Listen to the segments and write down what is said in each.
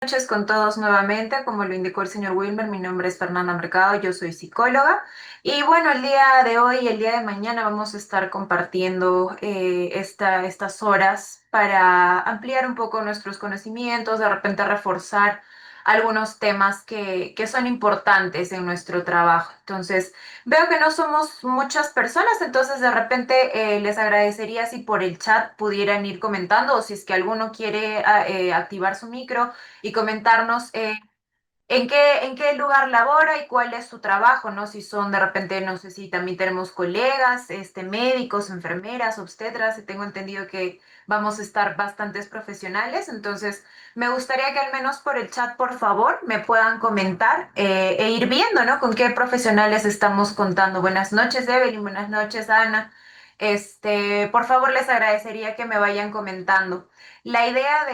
Buenas noches con todos nuevamente. Como lo indicó el señor Wilmer, mi nombre es Fernanda Mercado, yo soy psicóloga. Y bueno, el día de hoy y el día de mañana vamos a estar compartiendo estas horas para ampliar un poco nuestros conocimientos, de repente reforzar algunos temas que son importantes en nuestro trabajo. Entonces, veo que no somos muchas personas, entonces de repente les agradecería si por el chat pudieran ir comentando o si es que alguno quiere activar su micro y comentarnos en qué lugar labora y cuál es su trabajo, ¿no? Si son de repente, no sé si también tenemos colegas, médicos, enfermeras, obstetras, tengo entendido que vamos a estar bastantes profesionales, entonces me gustaría que al menos por el chat, por favor, me puedan comentar e ir viendo, ¿no? Con qué profesionales estamos contando. Buenas noches, Evelyn, buenas noches, Ana. Por favor, les agradecería que me vayan comentando. La idea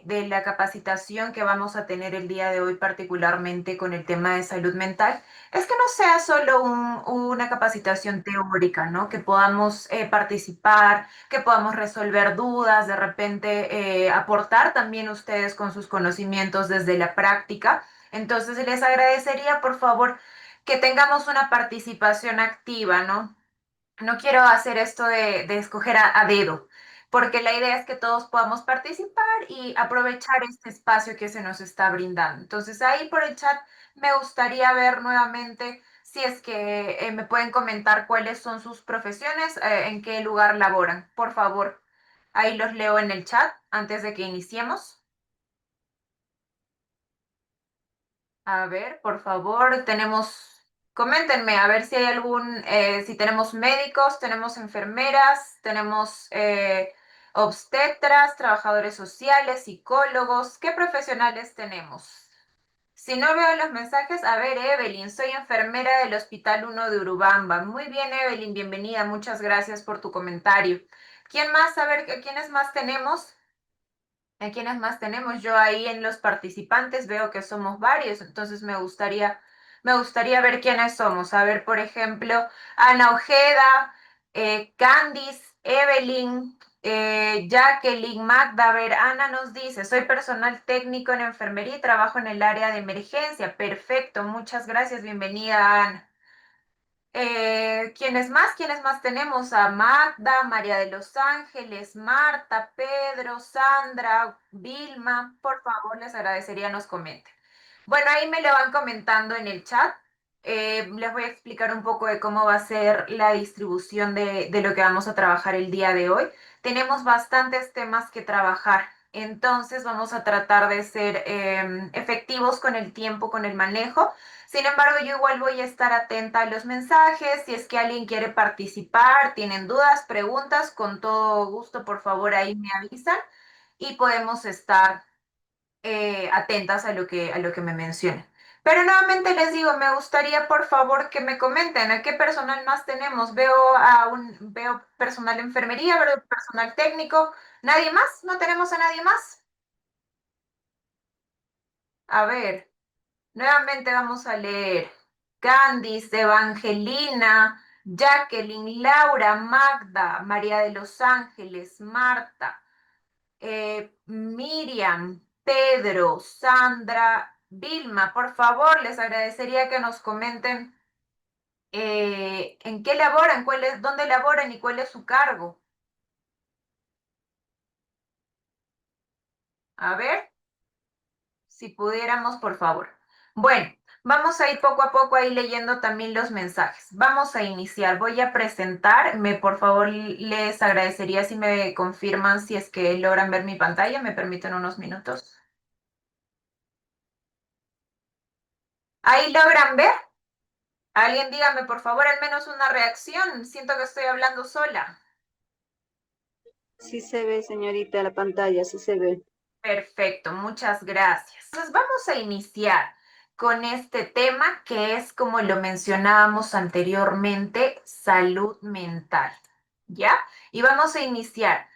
de la capacitación que vamos a tener el día de hoy, particularmente con el tema de salud mental, es que no sea solo una capacitación teórica, ¿no? Que podamos participar, que podamos resolver dudas, de repente aportar también ustedes con sus conocimientos desde la práctica. Entonces, les agradecería, por favor, que tengamos una participación activa, ¿no? No quiero hacer esto de escoger a dedo, porque la idea es que todos podamos participar y aprovechar este espacio que se nos está brindando. Entonces, ahí por el chat me gustaría ver nuevamente si es que me pueden comentar cuáles son sus profesiones, en qué lugar laboran. Por favor, ahí los leo en el chat antes de que iniciemos. A ver, por favor, coméntenme a ver si hay si tenemos médicos, tenemos enfermeras, tenemos obstetras, trabajadores sociales, psicólogos, ¿qué profesionales tenemos? Si no veo los mensajes, a ver, Evelyn, soy enfermera del Hospital 1 de Urubamba. Muy bien, Evelyn, bienvenida, muchas gracias por tu comentario. ¿Quién más? A ver, ¿quiénes más tenemos? ¿A quiénes más tenemos? Yo ahí en los participantes veo que somos varios, entonces me gustaría ver quiénes somos. A ver, por ejemplo, Ana Ojeda, Candice, Evelyn, Jacqueline, Magda. A ver, Ana nos dice, soy personal técnico en enfermería y trabajo en el área de emergencia. Perfecto, muchas gracias, bienvenida, Ana. ¿Quiénes más? ¿Quiénes más tenemos? A Magda, María de los Ángeles, Marta, Pedro, Sandra, Vilma. Por favor, les agradecería nos comenten. Bueno, ahí me lo van comentando en el chat. Les voy a explicar un poco de cómo va a ser la distribución de lo que vamos a trabajar el día de hoy. Tenemos bastantes temas que trabajar, entonces vamos a tratar de ser efectivos con el tiempo, con el manejo. Sin embargo, yo igual voy a estar atenta a los mensajes. Si es que alguien quiere participar, tienen dudas, preguntas, con todo gusto, por favor, ahí me avisan y podemos estar atentas a lo que me mencionen. Pero nuevamente les digo, me gustaría por favor que me comenten a qué personal más tenemos. Veo personal de enfermería, veo personal técnico. ¿Nadie más? ¿No tenemos a nadie más? A ver, nuevamente vamos a leer. Candice, Evangelina, Jacqueline, Laura, Magda, María de los Ángeles, Marta, Miriam, Pedro, Sandra, Vilma. Por favor, les agradecería que nos comenten en qué laboran, dónde laboran y cuál es su cargo. A ver. Si pudiéramos, por favor. Bueno, vamos a ir poco a poco ahí leyendo también los mensajes. Vamos a iniciar. Voy a presentar. Por favor, les agradecería si me confirman si es que logran ver mi pantalla. ¿Me permiten unos minutos? ¿Ahí logran ver? Alguien dígame, por favor, al menos una reacción. Siento que estoy hablando sola. Sí se ve, señorita, la pantalla, sí se ve. Perfecto, muchas gracias. Entonces vamos a iniciar con este tema que es, como lo mencionábamos anteriormente, salud mental. ¿Ya? Y vamos a iniciar.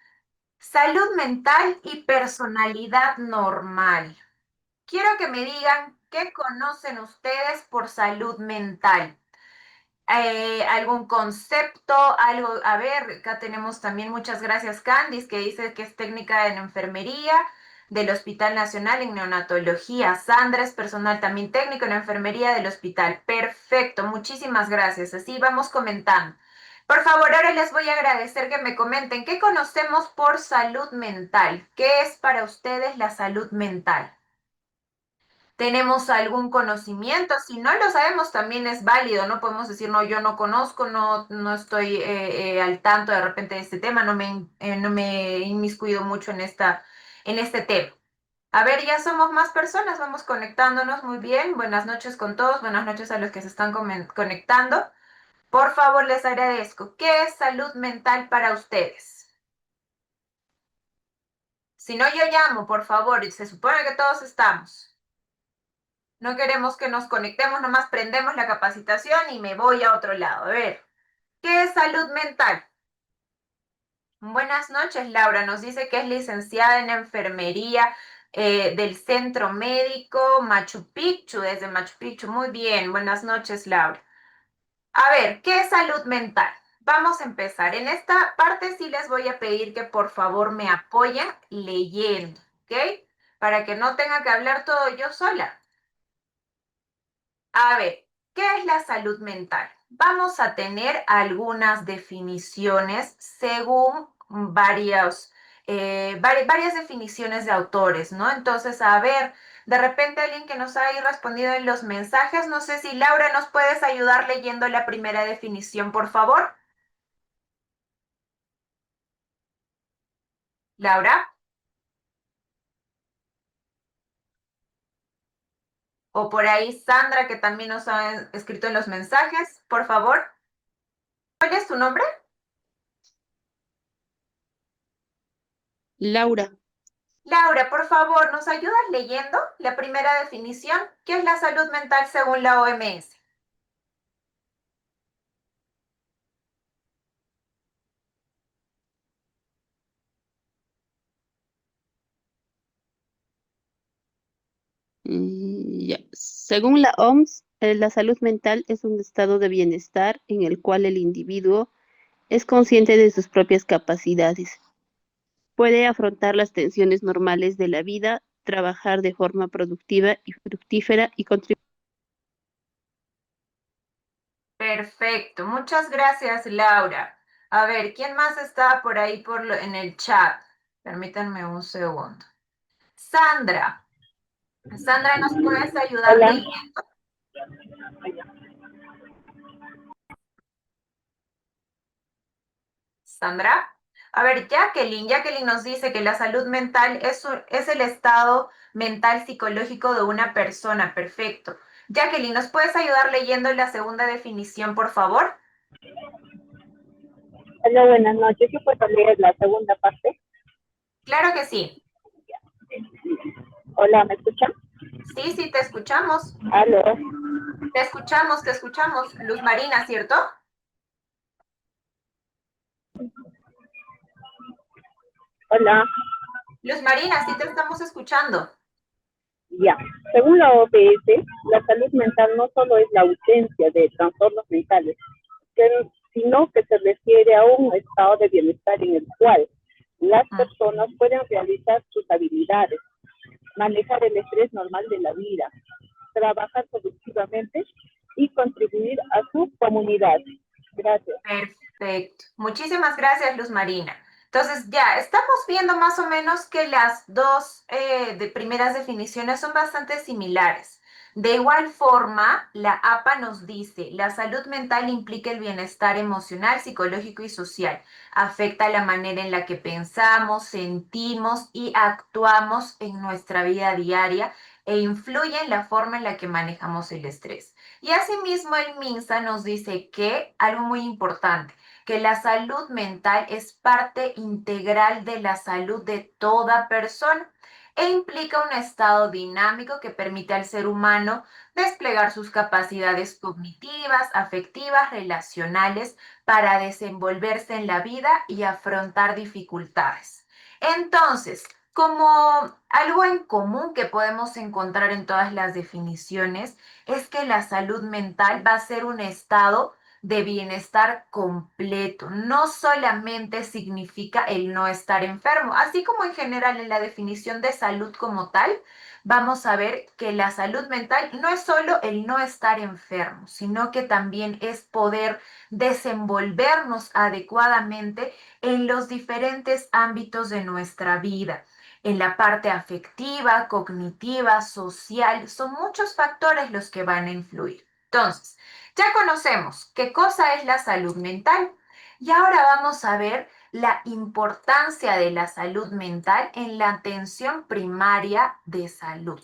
Salud mental y personalidad normal. Quiero que me digan qué conocen ustedes por salud mental. ¿Algún concepto? Algo, a ver, acá tenemos también, muchas gracias, Candice, que dice que es técnica en enfermería. del Hospital Nacional en Neonatología. Sandra es personal también técnico en enfermería del hospital. Perfecto, muchísimas gracias. Así vamos comentando. Por favor, ahora les voy a agradecer que me comenten qué conocemos por salud mental. ¿Qué es para ustedes la salud mental? ¿Tenemos algún conocimiento? Si no lo sabemos, también es válido. No podemos decir, no, yo no conozco, no estoy al tanto de repente de este tema, no me he inmiscuido mucho en este tema. A ver, ya somos más personas, vamos conectándonos muy bien. Buenas noches con todos, buenas noches a los que se están conectando. Por favor, les agradezco. ¿Qué es salud mental para ustedes? Si no, yo llamo, por favor, y se supone que todos estamos. No queremos que nos conectemos, nomás prendemos la capacitación y me voy a otro lado. A ver, ¿qué es salud mental? Buenas noches, Laura. Nos dice que es licenciada en enfermería del Centro Médico Machu Picchu, desde Machu Picchu. Muy bien, buenas noches, Laura. A ver, ¿qué es salud mental? Vamos a empezar. En esta parte sí les voy a pedir que por favor me apoyen leyendo, ¿ok? Para que no tenga que hablar todo yo sola. A ver, ¿qué es la salud mental? Vamos a tener algunas definiciones según varias definiciones de autores, ¿no? Entonces, a ver, de repente alguien que nos haya respondido en los mensajes, no sé si Laura nos puedes ayudar leyendo la primera definición, por favor. Laura, o por ahí Sandra, que también nos ha escrito en los mensajes, por favor. ¿Cuál es tu nombre? Laura, Laura, por favor, ¿nos ayudas leyendo la primera definición? ¿Qué es la salud mental según la OMS? ya. Según la OMS, la salud mental es un estado de bienestar en el cual el individuo es consciente de sus propias capacidades, puede afrontar las tensiones normales de la vida, trabajar de forma productiva y fructífera y contribuir. Perfecto, muchas gracias, Laura. A ver, ¿quién más está por ahí en el chat? Permítanme un segundo. Sandra. Sandra, ¿nos puedes ayudar Hola, leyendo? Sandra. A ver, Jacqueline nos dice que la salud mental es el estado mental psicológico de una persona. Perfecto. Jacqueline, ¿nos puedes ayudar leyendo la segunda definición, por favor? hola, buenas noches. ¿Yo puedo leer la segunda parte? Claro que sí. Hola, ¿me escuchan? Sí, sí, te escuchamos. Aló, Te escuchamos, te escuchamos. Luz Marina, ¿cierto? hola. Luz Marina, sí te estamos escuchando. Ya, según la OPS, la salud mental no solo es la ausencia de trastornos mentales, sino que se refiere a un estado de bienestar en el cual las personas pueden realizar sus habilidades, manejar el estrés normal de la vida, trabajar productivamente y contribuir a su comunidad. Gracias. Perfecto. Muchísimas gracias, Luz Marina. Entonces, ya estamos viendo más o menos que las dos de primeras definiciones son bastante similares. De igual forma, la APA nos dice, la salud mental implica el bienestar emocional, psicológico y social. Afecta la manera en la que pensamos, sentimos y actuamos en nuestra vida diaria e influye en la forma en la que manejamos el estrés. Y asimismo el MINSA nos dice que algo muy importante, que la salud mental es parte integral de la salud de toda persona e implica un estado dinámico que permite al ser humano desplegar sus capacidades cognitivas, afectivas, relacionales para desenvolverse en la vida y afrontar dificultades. Entonces, como algo en común que podemos encontrar en todas las definiciones, es que la salud mental va a ser un estado de bienestar completo. No solamente significa el no estar enfermo, así como en general en la definición de salud como tal, vamos a ver que la salud mental no es solo el no estar enfermo, sino que también es poder desenvolvernos adecuadamente en los diferentes ámbitos de nuestra vida. En la parte afectiva, cognitiva, social, son muchos factores los que van a influir. Entonces, ya conocemos qué cosa es la salud mental y ahora vamos a ver la importancia de la salud mental en la atención primaria de salud.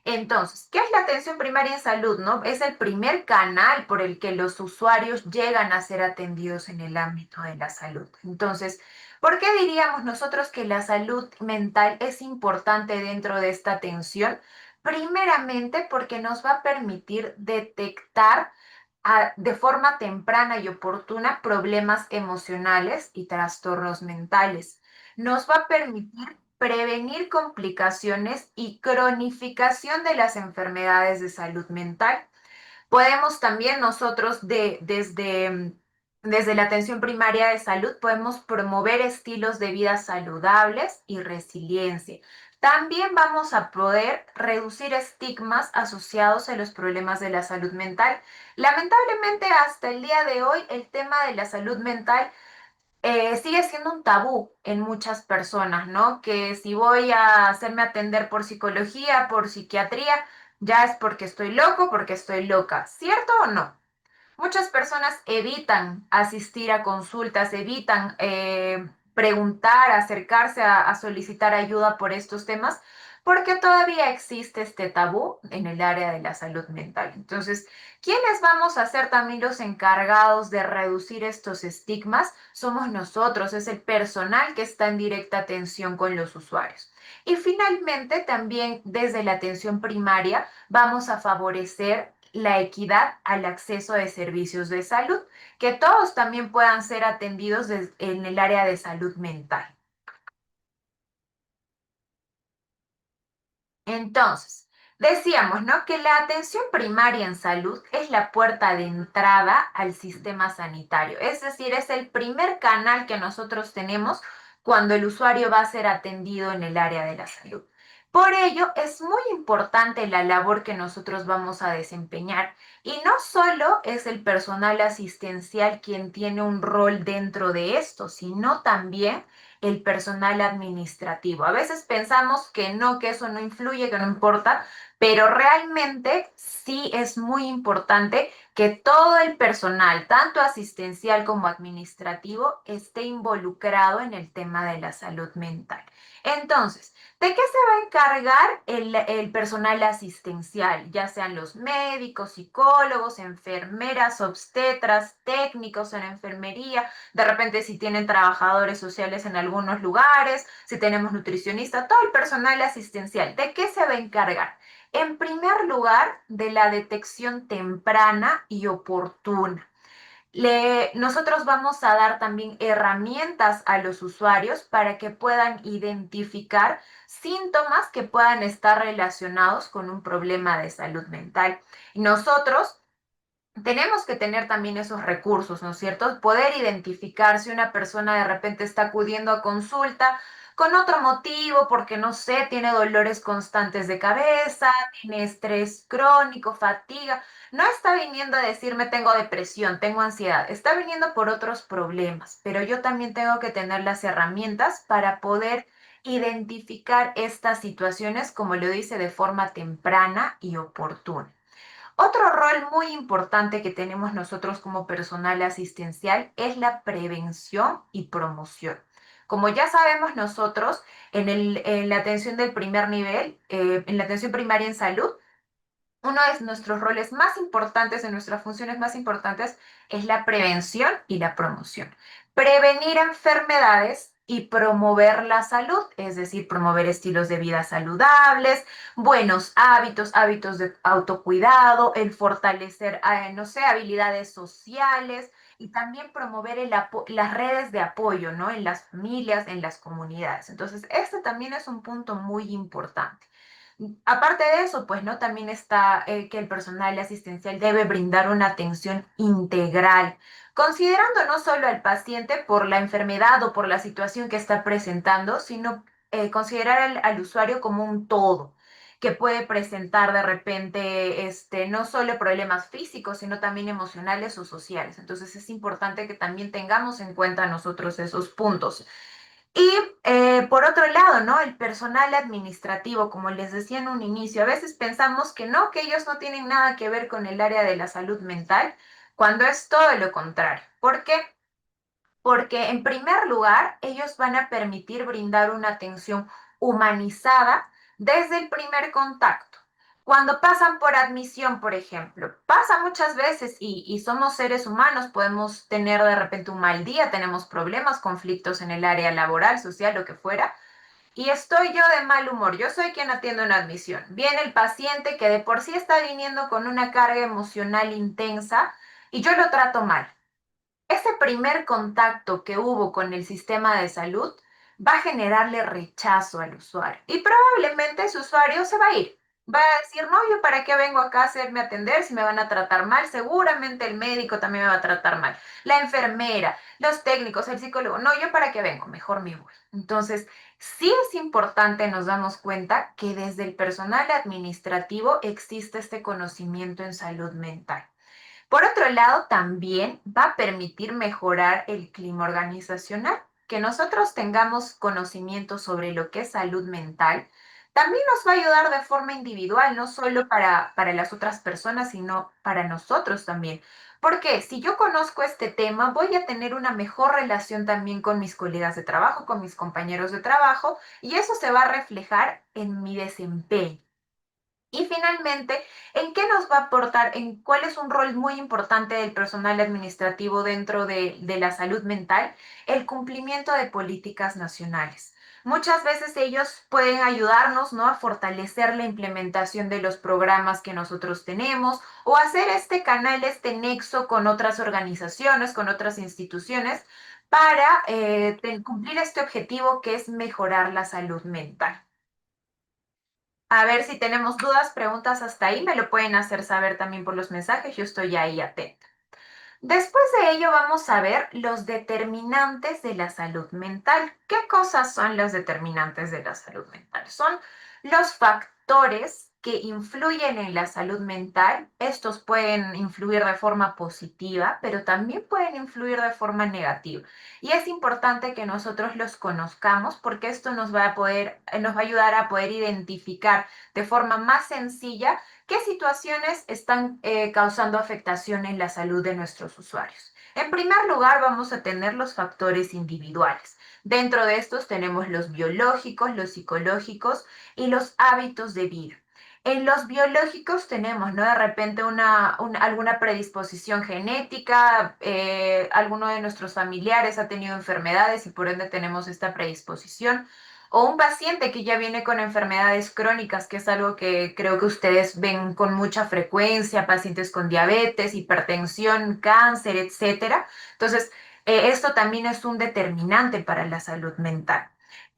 Entonces, ¿qué es la atención primaria en salud, no? Es el primer canal por el que los usuarios llegan a ser atendidos en el ámbito de la salud. Entonces, ¿por qué diríamos nosotros que la salud mental es importante dentro de esta atención? Primeramente, porque nos va a permitir detectar de forma temprana y oportuna problemas emocionales y trastornos mentales. Nos va a permitir prevenir complicaciones y cronificación de las enfermedades de salud mental. Podemos también nosotros desde la atención primaria de salud, podemos promover estilos de vida saludables y resiliencia. También vamos a poder reducir estigmas asociados a los problemas de la salud mental. Lamentablemente, hasta el día de hoy, el tema de la salud mental sigue siendo un tabú en muchas personas, ¿no? Que si voy a hacerme atender por psicología, por psiquiatría, ya es porque estoy loco, porque estoy loca. ¿Cierto o no? Muchas personas evitan asistir a consultas, evitan preguntar, acercarse a solicitar ayuda por estos temas, porque todavía existe este tabú en el área de la salud mental. Entonces, ¿quiénes vamos a ser también los encargados de reducir estos estigmas? Somos nosotros, es el personal que está en directa atención con los usuarios. Y finalmente, también desde la atención primaria, vamos a favorecer la equidad al acceso de servicios de salud, que todos también puedan ser atendidos en el área de salud mental. Entonces, decíamos, ¿no? Que la atención primaria en salud es la puerta de entrada al sistema sanitario, es decir, es el primer canal que nosotros tenemos cuando el usuario va a ser atendido en el área de la salud. Por ello, es muy importante la labor que nosotros vamos a desempeñar y no solo es el personal asistencial quien tiene un rol dentro de esto, sino también el personal administrativo. A veces pensamos que no, que eso no influye, que no importa, pero realmente sí es muy importante que todo el personal, tanto asistencial como administrativo, esté involucrado en el tema de la salud mental. Entonces, ¿de qué se va a encargar el personal asistencial? Ya sean los médicos, psicólogos, enfermeras, obstetras, técnicos en enfermería, de repente si tienen trabajadores sociales en algunos lugares, si tenemos nutricionista, todo el personal asistencial. ¿De qué se va a encargar? En primer lugar, de la detección temprana y oportuna. Nosotros vamos a dar también herramientas a los usuarios para que puedan identificar síntomas que puedan estar relacionados con un problema de salud mental. Nosotros tenemos que tener también esos recursos, ¿no es cierto? Poder identificar si una persona de repente está acudiendo a consulta con otro motivo, porque no sé, tiene dolores constantes de cabeza, tiene estrés crónico, fatiga. No está viniendo a decirme tengo depresión, tengo ansiedad, está viniendo por otros problemas, pero yo también tengo que tener las herramientas para poder identificar estas situaciones, como lo dice, de forma temprana y oportuna. Otro rol muy importante que tenemos nosotros como personal asistencial es la prevención y promoción. Como ya sabemos nosotros, en la atención del primer nivel, en la atención primaria en salud, uno de nuestros roles más importantes, de nuestras funciones más importantes, es la prevención y la promoción. Prevenir enfermedades y promover la salud, es decir, promover estilos de vida saludables, buenos hábitos, hábitos de autocuidado, el fortalecer, no sé, habilidades sociales y también promover las redes de apoyo, ¿no? En las familias, en las comunidades. Entonces, este también es un punto muy importante. Aparte de eso, pues, ¿no? También está que el personal asistencial debe brindar una atención integral, considerando no solo al paciente por la enfermedad o por la situación que está presentando, sino considerar al usuario como un todo, que puede presentar de repente no solo problemas físicos, sino también emocionales o sociales. Entonces es importante que también tengamos en cuenta nosotros esos puntos. Y por otro lado, ¿no? El personal administrativo, como les decía en un inicio, a veces pensamos que no, que ellos no tienen nada que ver con el área de la salud mental, cuando es todo lo contrario. ¿Por qué? Porque en primer lugar, ellos van a permitir brindar una atención humanizada desde el primer contacto. Cuando pasan por admisión, por ejemplo, pasa muchas veces y somos seres humanos, podemos tener de repente un mal día, tenemos problemas, conflictos en el área laboral, social, lo que fuera, y estoy yo de mal humor, yo soy quien atiende una admisión. Viene el paciente que de por sí está viniendo con una carga emocional intensa y yo lo trato mal. Ese primer contacto que hubo con el sistema de salud va a generarle rechazo al usuario y probablemente ese usuario se va a ir. Va a decir, no, yo para qué vengo acá a hacerme atender si me van a tratar mal, seguramente el médico también me va a tratar mal, la enfermera, los técnicos, el psicólogo, no, yo para qué vengo, mejor me voy. Entonces, sí es importante, nos damos cuenta que desde el personal administrativo existe este conocimiento en salud mental. Por otro lado, también va a permitir mejorar el clima organizacional, que nosotros tengamos conocimiento sobre lo que es salud mental. También nos va a ayudar de forma individual, no solo para las otras personas, sino para nosotros también. Porque si yo conozco este tema, voy a tener una mejor relación también con mis colegas de trabajo, con mis compañeros de trabajo, y eso se va a reflejar en mi desempeño. Y finalmente, ¿en qué nos va a aportar? ¿En cuál es un rol muy importante del personal administrativo dentro de la salud mental? El cumplimiento de políticas nacionales. Muchas veces ellos pueden ayudarnos, ¿no? A fortalecer la implementación de los programas que nosotros tenemos o hacer este canal, este nexo con otras organizaciones, con otras instituciones para cumplir este objetivo que es mejorar la salud mental. A ver si tenemos dudas, preguntas hasta ahí, me lo pueden hacer saber también por los mensajes, yo estoy ahí atenta. Después de ello vamos a ver los determinantes de la salud mental. ¿Qué cosas son los determinantes de la salud mental? Son los factores que influyen en la salud mental. Estos pueden influir de forma positiva, pero también pueden influir de forma negativa. Y es importante que nosotros los conozcamos porque esto nos va a ayudar a poder identificar de forma más sencilla ¿qué situaciones están causando afectación en la salud de nuestros usuarios? En primer lugar, vamos a tener los factores individuales. Dentro de estos tenemos los biológicos, los psicológicos y los hábitos de vida. En los biológicos tenemos, ¿no? De repente alguna predisposición genética, alguno de nuestros familiares ha tenido enfermedades y por ende tenemos esta predisposición o un paciente que ya viene con enfermedades crónicas, que es algo que creo que ustedes ven con mucha frecuencia, pacientes con diabetes, hipertensión, cáncer, etcétera. Entonces, esto también es un determinante para la salud mental.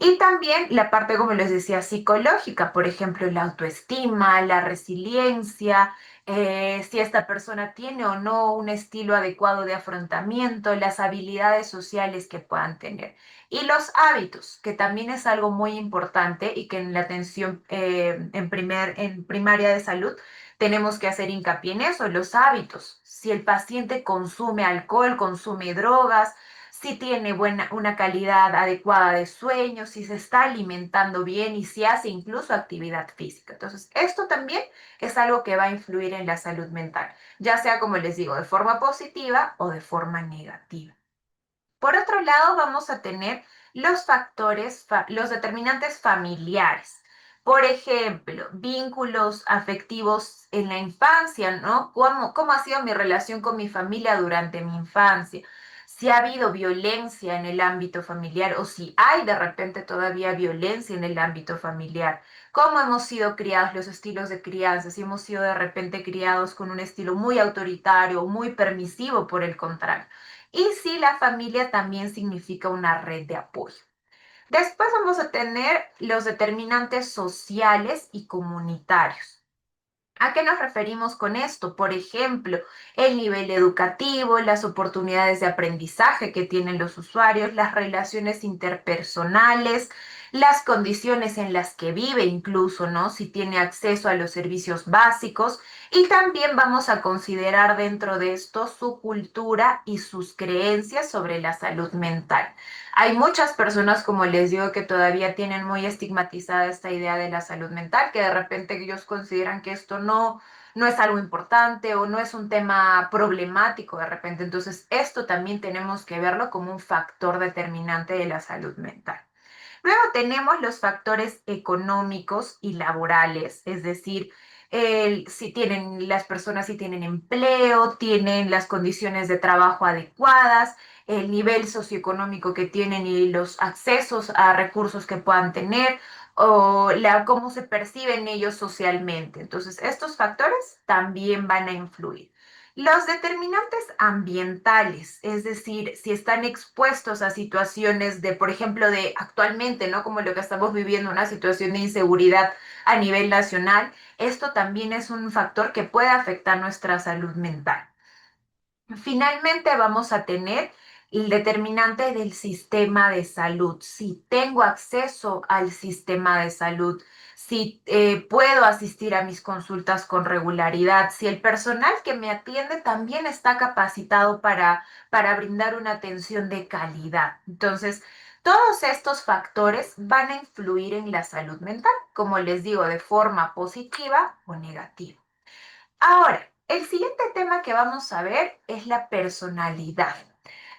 Y también la parte, como les decía, psicológica, por ejemplo, la autoestima, la resiliencia, si esta persona tiene o no un estilo adecuado de afrontamiento, las habilidades sociales que puedan tener. Y los hábitos, que también es algo muy importante y que en la atención en primaria de salud tenemos que hacer hincapié en eso, los hábitos. Si el paciente consume alcohol, consume drogas, si tiene una calidad adecuada de sueño, si se está alimentando bien y si hace incluso actividad física. Entonces, esto también es algo que va a influir en la salud mental, ya sea, como les digo, de forma positiva o de forma negativa. Por otro lado, vamos a tener los factores, los determinantes familiares. Por ejemplo, vínculos afectivos en la infancia, ¿no? ¿Cómo ha sido mi relación con mi familia durante mi infancia? Si ha habido violencia en el ámbito familiar o si hay de repente todavía violencia en el ámbito familiar. ¿Cómo hemos sido criados, los estilos de crianza? Si hemos sido de repente criados con un estilo muy autoritario o muy permisivo por el contrario y si la familia también significa una red de apoyo. Después vamos a tener los determinantes sociales y comunitarios. ¿A qué nos referimos con esto? Por ejemplo, el nivel educativo, las oportunidades de aprendizaje que tienen los usuarios, las relaciones interpersonales, las condiciones en las que vive incluso, ¿no? Si tiene acceso a los servicios básicos. Y también vamos a considerar dentro de esto su cultura y sus creencias sobre la salud mental. Hay muchas personas, como les digo, que todavía tienen muy estigmatizada esta idea de la salud mental, que de repente ellos consideran que esto no es algo importante o no es un tema problemático de repente. Entonces, esto también tenemos que verlo como un factor determinante de la salud mental. Luego tenemos los factores económicos y laborales, es decir, si tienen las personas, si tienen empleo, tienen las condiciones de trabajo adecuadas, el nivel socioeconómico que tienen y los accesos a recursos que puedan tener o cómo se perciben ellos socialmente. Entonces, estos factores también van a influir. Los determinantes ambientales, es decir, si están expuestos a situaciones de, por ejemplo, de actualmente, ¿no? Como lo que estamos viviendo, una situación de inseguridad a nivel nacional, esto también es un factor que puede afectar nuestra salud mental. Finalmente vamos a tener el determinante del sistema de salud. Si tengo acceso al sistema de salud, si puedo asistir a mis consultas con regularidad, si el personal que me atiende también está capacitado para brindar una atención de calidad. Entonces, todos estos factores van a influir en la salud mental, como les digo, de forma positiva o negativa. Ahora, el siguiente tema que vamos a ver es la personalidad.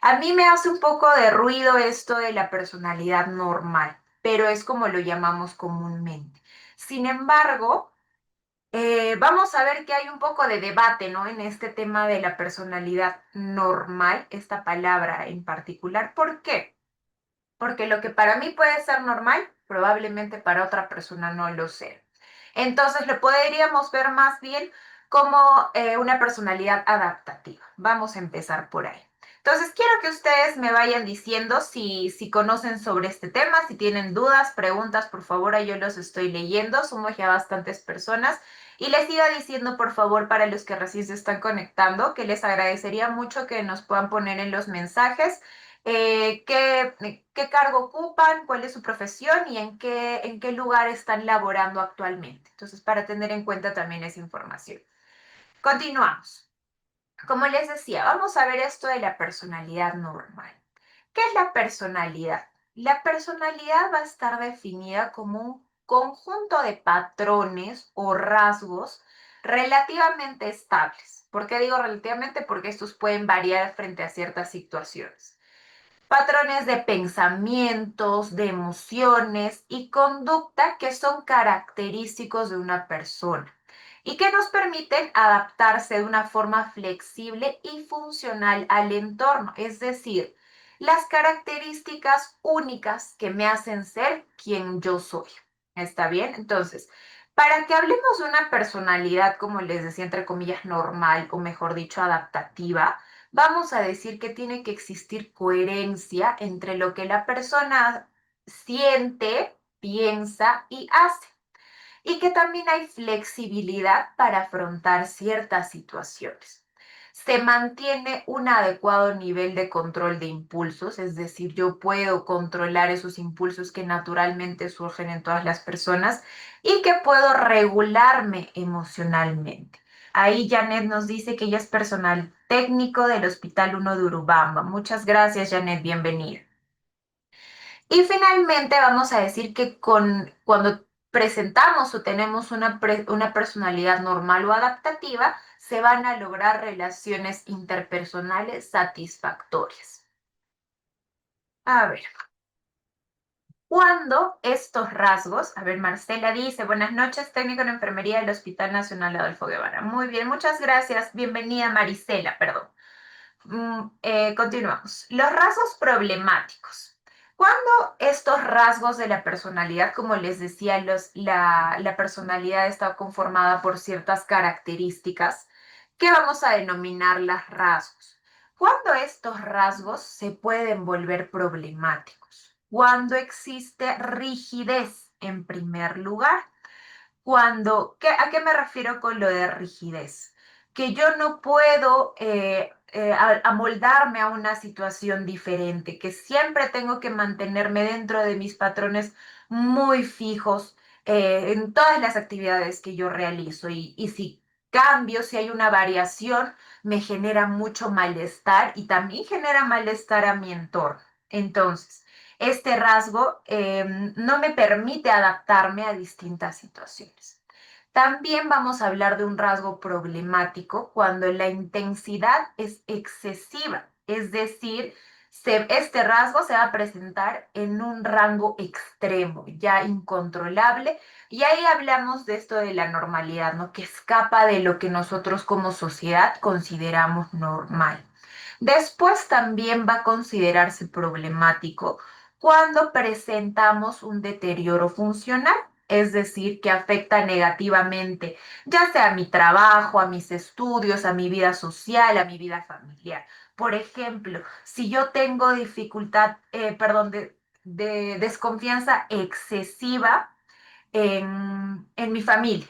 A mí me hace un poco de ruido esto de la personalidad normal, pero es como lo llamamos comúnmente. Sin embargo, vamos a ver que hay un poco de debate, ¿no? En este tema de la personalidad normal, esta palabra en particular. ¿Por qué? Porque lo que para mí puede ser normal, probablemente para otra persona no lo sea. Entonces lo podríamos ver más bien como una personalidad adaptativa. Vamos a empezar por ahí. Entonces quiero que ustedes me vayan diciendo si conocen sobre este tema, si tienen dudas, preguntas, por favor, ahí yo los estoy leyendo. Somos ya bastantes personas. Y les iba diciendo, por favor, para los que recién se están conectando, que les agradecería mucho que nos puedan poner en los mensajes qué cargo ocupan, cuál es su profesión y en qué lugar están laborando actualmente. Entonces, para tener en cuenta también esa información. Continuamos. Como les decía, vamos a ver esto de la personalidad normal. ¿Qué es la personalidad? La personalidad va a estar definida como un conjunto de patrones o rasgos relativamente estables. ¿Por qué digo relativamente? Porque estos pueden variar frente a ciertas situaciones. Patrones de pensamientos, de emociones y conducta que son característicos de una persona y que nos permiten adaptarse de una forma flexible y funcional al entorno, es decir, las características únicas que me hacen ser quien yo soy. ¿Está bien? Entonces, para que hablemos de una personalidad, como les decía, entre comillas, normal o mejor dicho, adaptativa, vamos a decir que tiene que existir coherencia entre lo que la persona siente, piensa y hace. Y que también hay flexibilidad para afrontar ciertas situaciones. Se mantiene un adecuado nivel de control de impulsos, es decir, yo puedo controlar esos impulsos que naturalmente surgen en todas las personas y que puedo regularme emocionalmente. Ahí Janet nos dice que ella es personal técnico del Hospital 1 de Urubamba. Muchas gracias, Janet, bienvenida. Y finalmente vamos a decir que cuando presentamos o tenemos una personalidad normal o adaptativa, se van a lograr relaciones interpersonales satisfactorias. A ver, cuando estos rasgos, a ver, Marcela dice, buenas noches, técnico en enfermería del Hospital Nacional Adolfo Guevara. Muy bien, muchas gracias. Bienvenida, Marisela, perdón. Continuamos. Los rasgos problemáticos. Cuando estos rasgos de la personalidad, como les decía, la personalidad está conformada por ciertas características que vamos a denominar las rasgos. Cuando estos rasgos se pueden volver problemáticos. cuando existe rigidez en primer lugar. ¿A qué me refiero con lo de rigidez? Que yo no puedo amoldarme a una situación diferente, que siempre tengo que mantenerme dentro de mis patrones muy fijos en todas las actividades que yo realizo. Y si cambio, si hay una variación, me genera mucho malestar y también genera malestar a mi entorno. Entonces, este rasgo no me permite adaptarme a distintas situaciones. También vamos a hablar de un rasgo problemático cuando la intensidad es excesiva, es decir, este rasgo se va a presentar en un rango extremo, ya incontrolable, y ahí hablamos de esto de la normalidad, ¿no? Que escapa de lo que nosotros como sociedad consideramos normal. Después también va a considerarse problemático cuando presentamos un deterioro funcional, es decir, que afecta negativamente, ya sea a mi trabajo, a mis estudios, a mi vida social, a mi vida familiar. Por ejemplo, si yo tengo dificultad, perdón, de desconfianza excesiva en mi familia.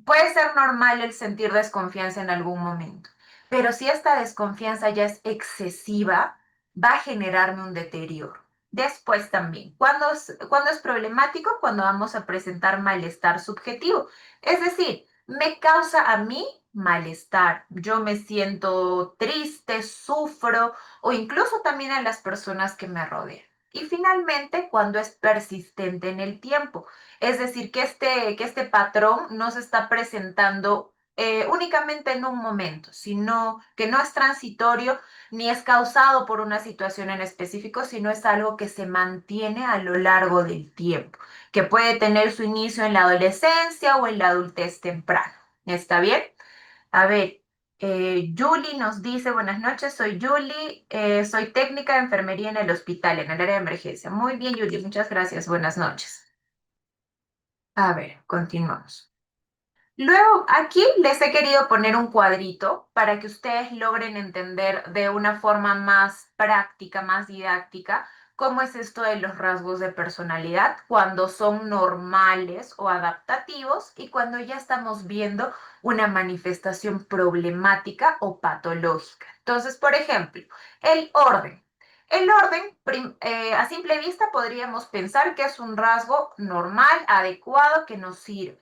Puede ser normal el sentir desconfianza en algún momento, pero si esta desconfianza ya es excesiva, va a generarme un deterioro. Después también, cuando es problemático, cuando vamos a presentar malestar subjetivo, es decir, me causa a mí malestar, yo me siento triste, sufro o incluso también a las personas que me rodean. Y finalmente, cuando es persistente en el tiempo, es decir, que este patrón no se está presentando únicamente en un momento, sino que no es transitorio ni es causado por una situación en específico, sino es algo que se mantiene a lo largo del tiempo, que puede tener su inicio en la adolescencia o en la adultez temprana. ¿Está bien? A ver, Julie nos dice, buenas noches, soy Julie, soy técnica de enfermería en el hospital, en el área de emergencia. Muy bien, Julie, muchas gracias, buenas noches. A ver, continuamos. Luego, aquí les he querido poner un cuadrito para que ustedes logren entender de una forma más práctica, más didáctica, cómo es esto de los rasgos de personalidad cuando son normales o adaptativos y cuando ya estamos viendo una manifestación problemática o patológica. Entonces, por ejemplo, el orden. El orden, a simple vista, podríamos pensar que es un rasgo normal, adecuado, que nos sirve.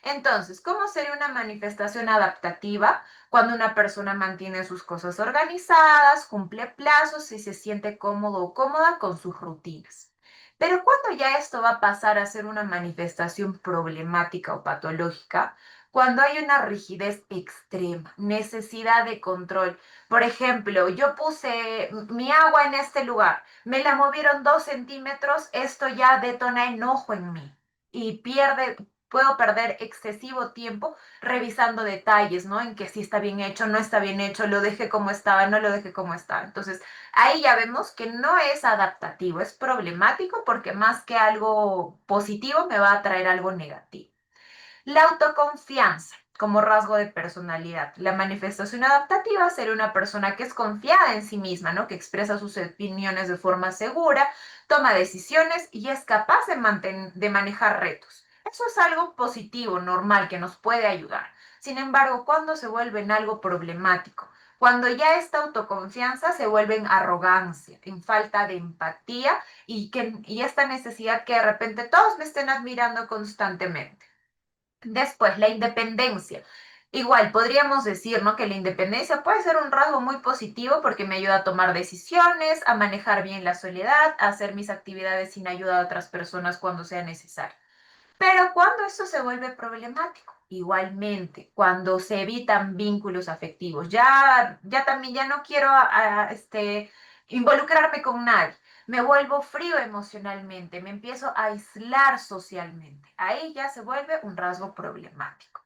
Entonces, ¿cómo sería una manifestación adaptativa cuando una persona mantiene sus cosas organizadas, cumple plazos y se siente cómodo o cómoda con sus rutinas? Pero cuando ya esto va a pasar a ser una manifestación problemática o patológica, cuando hay una rigidez extrema, necesidad de control. Por ejemplo, yo puse mi agua en este lugar, me la movieron 2 centímetros, esto ya detona enojo en mí y puedo perder excesivo tiempo revisando detalles, ¿no? En que si está bien hecho, no está bien hecho, lo dejé como estaba, no lo dejé como estaba. Entonces, ahí ya vemos que no es adaptativo, es problemático porque más que algo positivo me va a traer algo negativo. La autoconfianza como rasgo de personalidad. La manifestación adaptativa sería una persona que es confiada en sí misma, ¿no? Que expresa sus opiniones de forma segura, toma decisiones y es capaz de manejar retos. Eso es algo positivo, normal, que nos puede ayudar. Sin embargo, cuando se vuelve en algo problemático, cuando ya esta autoconfianza se vuelve en arrogancia, en falta de empatía y esta necesidad que de repente todos me estén admirando constantemente. Después, la independencia. Igual, podríamos decir, ¿no? Que la independencia puede ser un rasgo muy positivo porque me ayuda a tomar decisiones, a manejar bien la soledad, a hacer mis actividades sin ayuda de otras personas cuando sea necesario. Pero cuando esto se vuelve problemático, igualmente, cuando se evitan vínculos afectivos, ya también ya no quiero involucrarme con nadie, me vuelvo frío emocionalmente, me empiezo a aislar socialmente. Ahí ya se vuelve un rasgo problemático.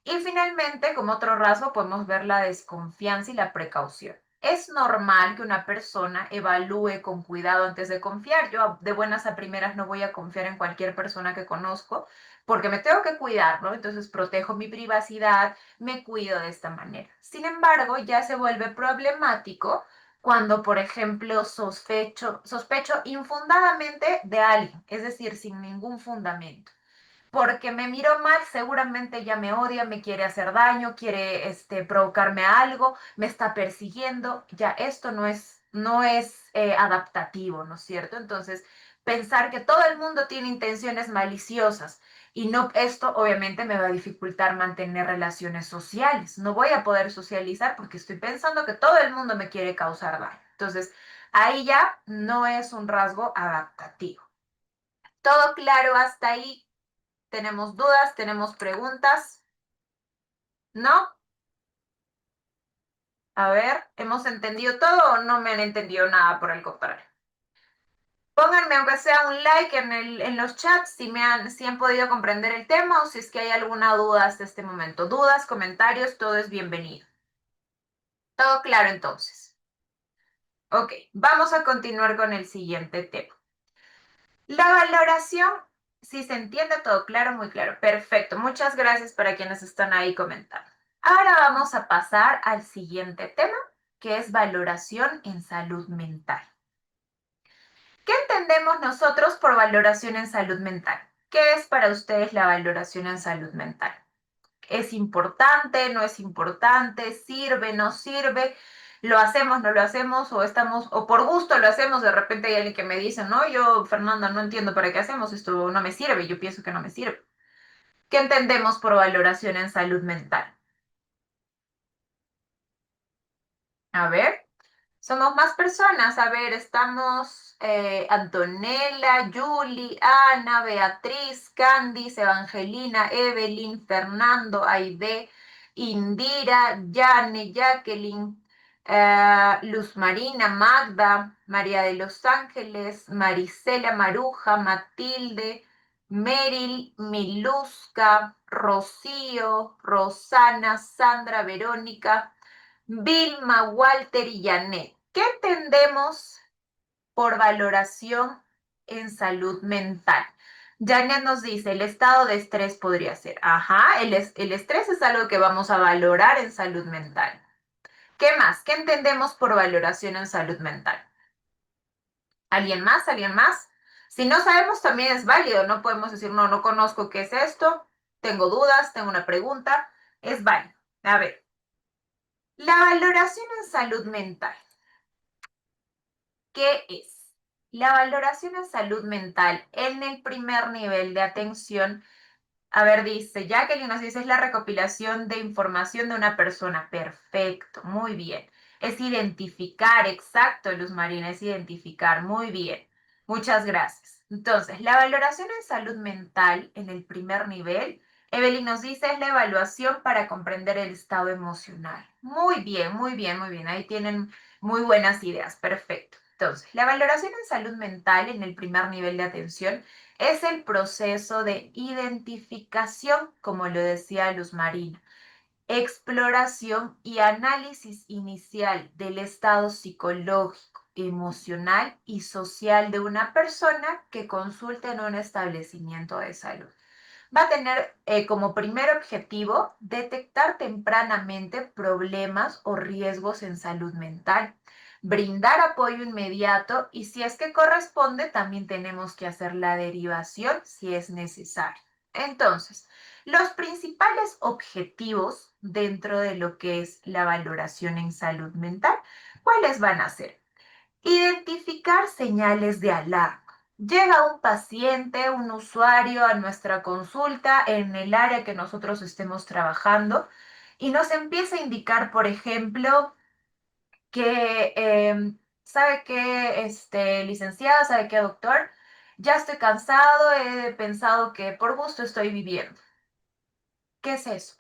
Y finalmente, como otro rasgo, podemos ver la desconfianza y la precaución. Es normal que una persona evalúe con cuidado antes de confiar. Yo de buenas a primeras no voy a confiar en cualquier persona que conozco porque me tengo que cuidar, ¿no? Entonces protejo mi privacidad, me cuido de esta manera. Sin embargo, ya se vuelve problemático cuando, por ejemplo, sospecho infundadamente de alguien, es decir, sin ningún fundamento. Porque me miró mal, seguramente ya me odia, me quiere hacer daño, quiere provocarme algo, me está persiguiendo. Ya esto no es adaptativo, ¿no es cierto? Entonces, pensar que todo el mundo tiene intenciones maliciosas y no, esto obviamente me va a dificultar mantener relaciones sociales. No voy a poder socializar porque estoy pensando que todo el mundo me quiere causar daño. Entonces, ahí ya no es un rasgo adaptativo. ¿Todo claro hasta ahí? ¿Tenemos dudas? ¿Tenemos preguntas? ¿No? A ver, ¿hemos entendido todo o no me han entendido nada por el contrario? Pónganme aunque sea un like en los chats si han podido comprender el tema o si es que hay alguna duda hasta este momento. Dudas, comentarios, todo es bienvenido. ¿Todo claro entonces? Ok, vamos a continuar con el siguiente tema. La valoración, si se entiende todo claro, muy claro. Perfecto, muchas gracias para quienes están ahí comentando. Ahora vamos a pasar al siguiente tema, que es valoración en salud mental. ¿Qué entendemos nosotros por valoración en salud mental? ¿Qué es para ustedes la valoración en salud mental? ¿Es importante? ¿No es importante? ¿Sirve? ¿No sirve? ¿Lo hacemos? ¿No lo hacemos? ¿O por gusto lo hacemos? De repente hay alguien que me dice, no, yo, Fernanda, no entiendo para qué hacemos esto, no me sirve, yo pienso que no me sirve. ¿Qué entendemos por valoración en salud mental? A ver. Somos más personas. A ver, estamos Antonella, Julie, Ana, Beatriz, Candice, Evangelina, Evelyn, Fernando, Aide, Indira, Yane, Jacqueline, Luz Marina, Magda, María de los Ángeles, Marisela, Maruja, Matilde, Meryl, Miluska, Rocío, Rosana, Sandra, Verónica, Vilma, Walter y Janet. ¿Qué entendemos por valoración en salud mental? Janet nos dice, el estado de estrés podría ser. Ajá, el estrés es algo que vamos a valorar en salud mental. ¿Qué más? ¿Qué entendemos por valoración en salud mental? ¿Alguien más? ¿Alguien más? Si no sabemos, también es válido. No podemos decir, no, no conozco qué es esto, tengo dudas, tengo una pregunta. Es válido. A ver, la valoración en salud mental. ¿Qué es? La valoración en salud mental en el primer nivel de atención. A ver, dice, Jacqueline nos dice, es la recopilación de información de una persona. Perfecto, muy bien. Es identificar, exacto, Luz Marina, es identificar, muy bien. Muchas gracias. Entonces, la valoración en salud mental en el primer nivel, Evelyn nos dice, es la evaluación para comprender el estado emocional. Muy bien, muy bien, muy bien. Ahí tienen muy buenas ideas. Perfecto. Entonces, la valoración en salud mental en el primer nivel de atención es el proceso de identificación, como lo decía Luz Marina, exploración y análisis inicial del estado psicológico, emocional y social de una persona que consulta en un establecimiento de salud. Va a tener como primer objetivo detectar tempranamente problemas o riesgos en salud mental, brindar apoyo inmediato y si es que corresponde, también tenemos que hacer la derivación si es necesario. Entonces, los principales objetivos dentro de lo que es la valoración en salud mental, ¿cuáles van a ser? Identificar señales de alarma. Llega un paciente, un usuario a nuestra consulta en el área que nosotros estemos trabajando y nos empieza a indicar, por ejemplo, que sabe que, licenciada, sabe que, doctor, ya estoy cansado, he pensado que por gusto estoy viviendo. ¿Qué es eso?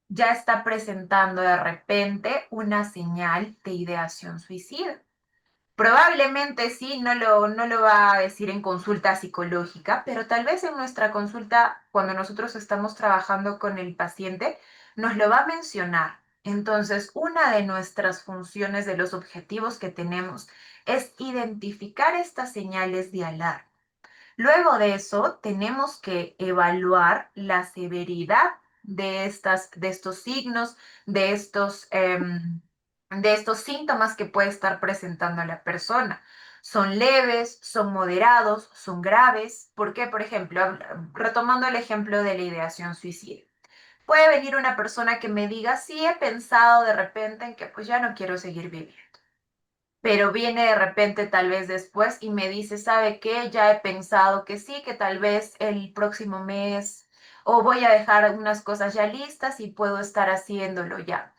Ya está presentando de repente una señal de ideación suicida. Probablemente sí, no lo va a decir en consulta psicológica, pero tal vez en nuestra consulta, cuando nosotros estamos trabajando con el paciente, nos lo va a mencionar. Entonces, una de nuestras funciones, de los objetivos que tenemos, es identificar estas señales de alarma. Luego de eso, tenemos que evaluar la severidad de estos signos, de estos de estos síntomas que puede estar presentando la persona. Son leves, son moderados, son graves. ¿Por qué? Por ejemplo, retomando el ejemplo de la ideación suicida. Puede venir una persona que me diga, sí, he pensado de repente en que pues ya no quiero seguir viviendo. Pero viene de repente tal vez después y me dice, ¿sabe qué? Ya he pensado que sí, que tal vez el próximo mes o voy a dejar unas cosas ya listas y puedo estar haciéndolo ya.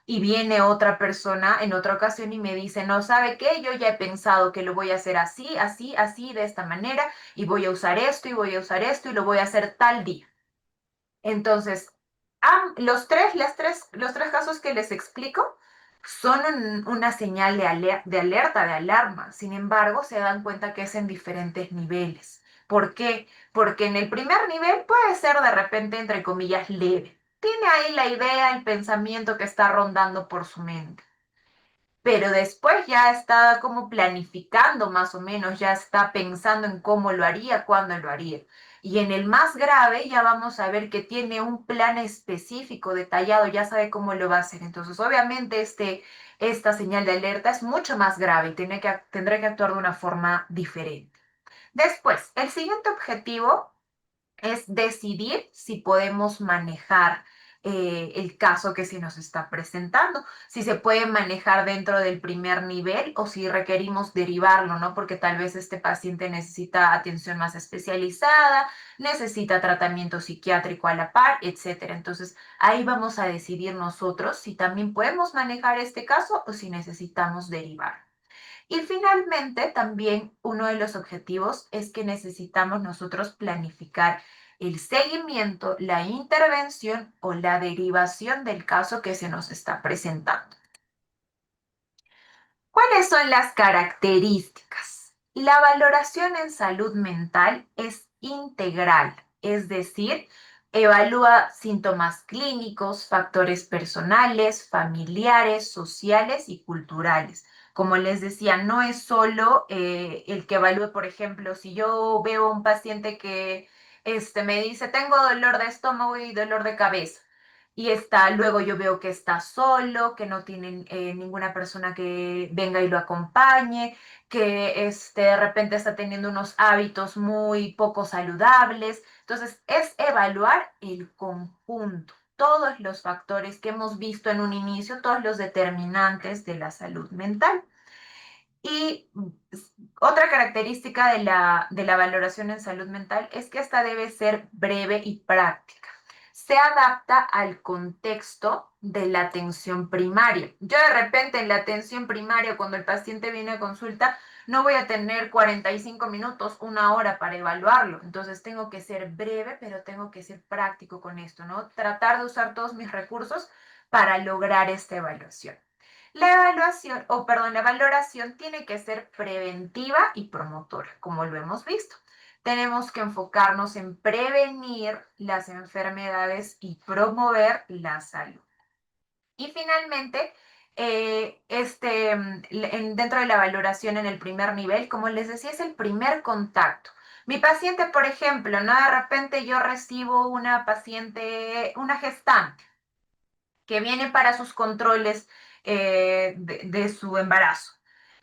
Y viene otra persona en otra ocasión y me dice, no, ¿sabe qué? Yo ya he pensado que lo voy a hacer así, así, así, de esta manera, y voy a usar esto y voy a usar esto y lo voy a hacer tal día. Entonces, los tres casos que les explico son una señal de alerta, de alarma. Sin embargo, se dan cuenta que es en diferentes niveles. ¿Por qué? Porque en el primer nivel puede ser de repente, entre comillas, leve. Tiene ahí la idea, el pensamiento que está rondando por su mente, pero después ya está como planificando más o menos, ya está pensando en cómo lo haría, cuándo lo haría. Y en el más grave ya vamos a ver que tiene un plan específico, detallado, ya sabe cómo lo va a hacer. Entonces, obviamente, esta señal de alerta es mucho más grave y tendrá que actuar de una forma diferente. Después, el siguiente objetivo es decidir si podemos manejar el caso que se nos está presentando, si se puede manejar dentro del primer nivel o si requerimos derivarlo, ¿no? Porque tal vez este paciente necesita atención más especializada, necesita tratamiento psiquiátrico a la par, etcétera. Entonces, ahí vamos a decidir nosotros si también podemos manejar este caso o si necesitamos derivar. Y finalmente, también uno de los objetivos es que necesitamos nosotros planificar el seguimiento, la intervención o la derivación del caso que se nos está presentando. ¿Cuáles son las características? La valoración en salud mental es integral, es decir, evalúa síntomas clínicos, factores personales, familiares, sociales y culturales. Como les decía, no es solo el que evalúe, por ejemplo, si yo veo a un paciente que me dice, tengo dolor de estómago y dolor de cabeza y está, luego yo veo que está solo, que no tiene ninguna persona que venga y lo acompañe, que de repente está teniendo unos hábitos muy poco saludables. Entonces, es evaluar el conjunto, todos los factores que hemos visto en un inicio, todos los determinantes de la salud mental. Y otra característica de la valoración en salud mental es que esta debe ser breve y práctica. Se adapta al contexto de la atención primaria. Yo de repente en la atención primaria, cuando el paciente viene a consulta, no voy a tener 45 minutos, una hora para evaluarlo. Entonces tengo que ser breve, pero tengo que ser práctico con esto, ¿no? Tratar de usar todos mis recursos para lograr esta evaluación. La valoración tiene que ser preventiva y promotora, como lo hemos visto. Tenemos que enfocarnos en prevenir las enfermedades y promover la salud. Y finalmente, dentro de la valoración en el primer nivel, como les decía, es el primer contacto. Mi paciente, por ejemplo, ¿no? De repente yo recibo una paciente, una gestante, que viene para sus controles de su embarazo.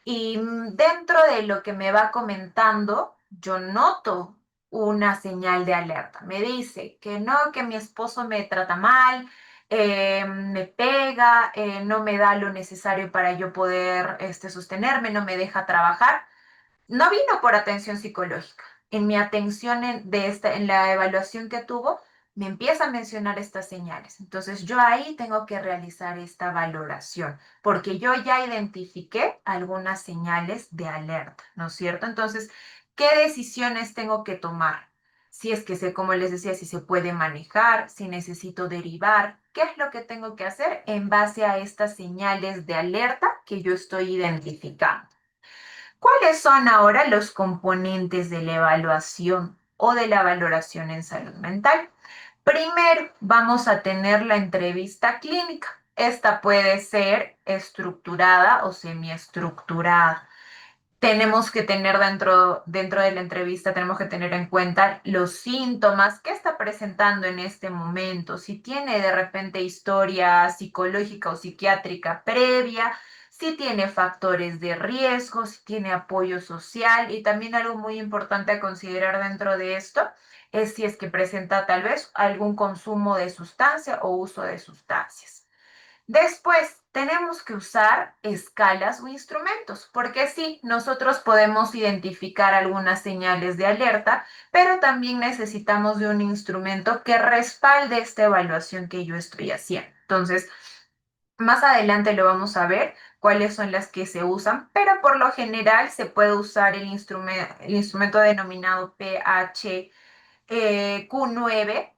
Y dentro de lo que me va comentando, yo noto una señal de alerta. Me dice que no, que mi esposo me trata mal, me pega, no me da lo necesario para yo poder sostenerme, no me deja trabajar. No vino por atención psicológica. En mi atención en la evaluación que tuvo, me empieza a mencionar estas señales. Entonces yo ahí tengo que realizar esta valoración, porque yo ya identifiqué algunas señales de alerta, ¿no es cierto? Entonces, ¿qué decisiones tengo que tomar? Si es que sé, como les decía, si se puede manejar, si necesito derivar, ¿qué es lo que tengo que hacer en base a estas señales de alerta que yo estoy identificando? ¿Cuáles son ahora los componentes de la evaluación o de la valoración en salud mental? Primero, vamos a tener la entrevista clínica. Esta puede ser estructurada o semiestructurada. tenemos que tener dentro de la entrevista, tenemos que tener en cuenta los síntomas que está presentando en este momento, si tiene de repente historia psicológica o psiquiátrica previa, si tiene factores de riesgo, si tiene apoyo social y también algo muy importante a considerar dentro de esto es si es que presenta tal vez algún consumo de sustancia o uso de sustancias. Después, tenemos que usar escalas o instrumentos, porque sí, nosotros podemos identificar algunas señales de alerta, pero también necesitamos de un instrumento que respalde esta evaluación que yo estoy haciendo. Entonces, más adelante lo vamos a ver cuáles son las que se usan, pero por lo general se puede usar el instrumento denominado PHQ9,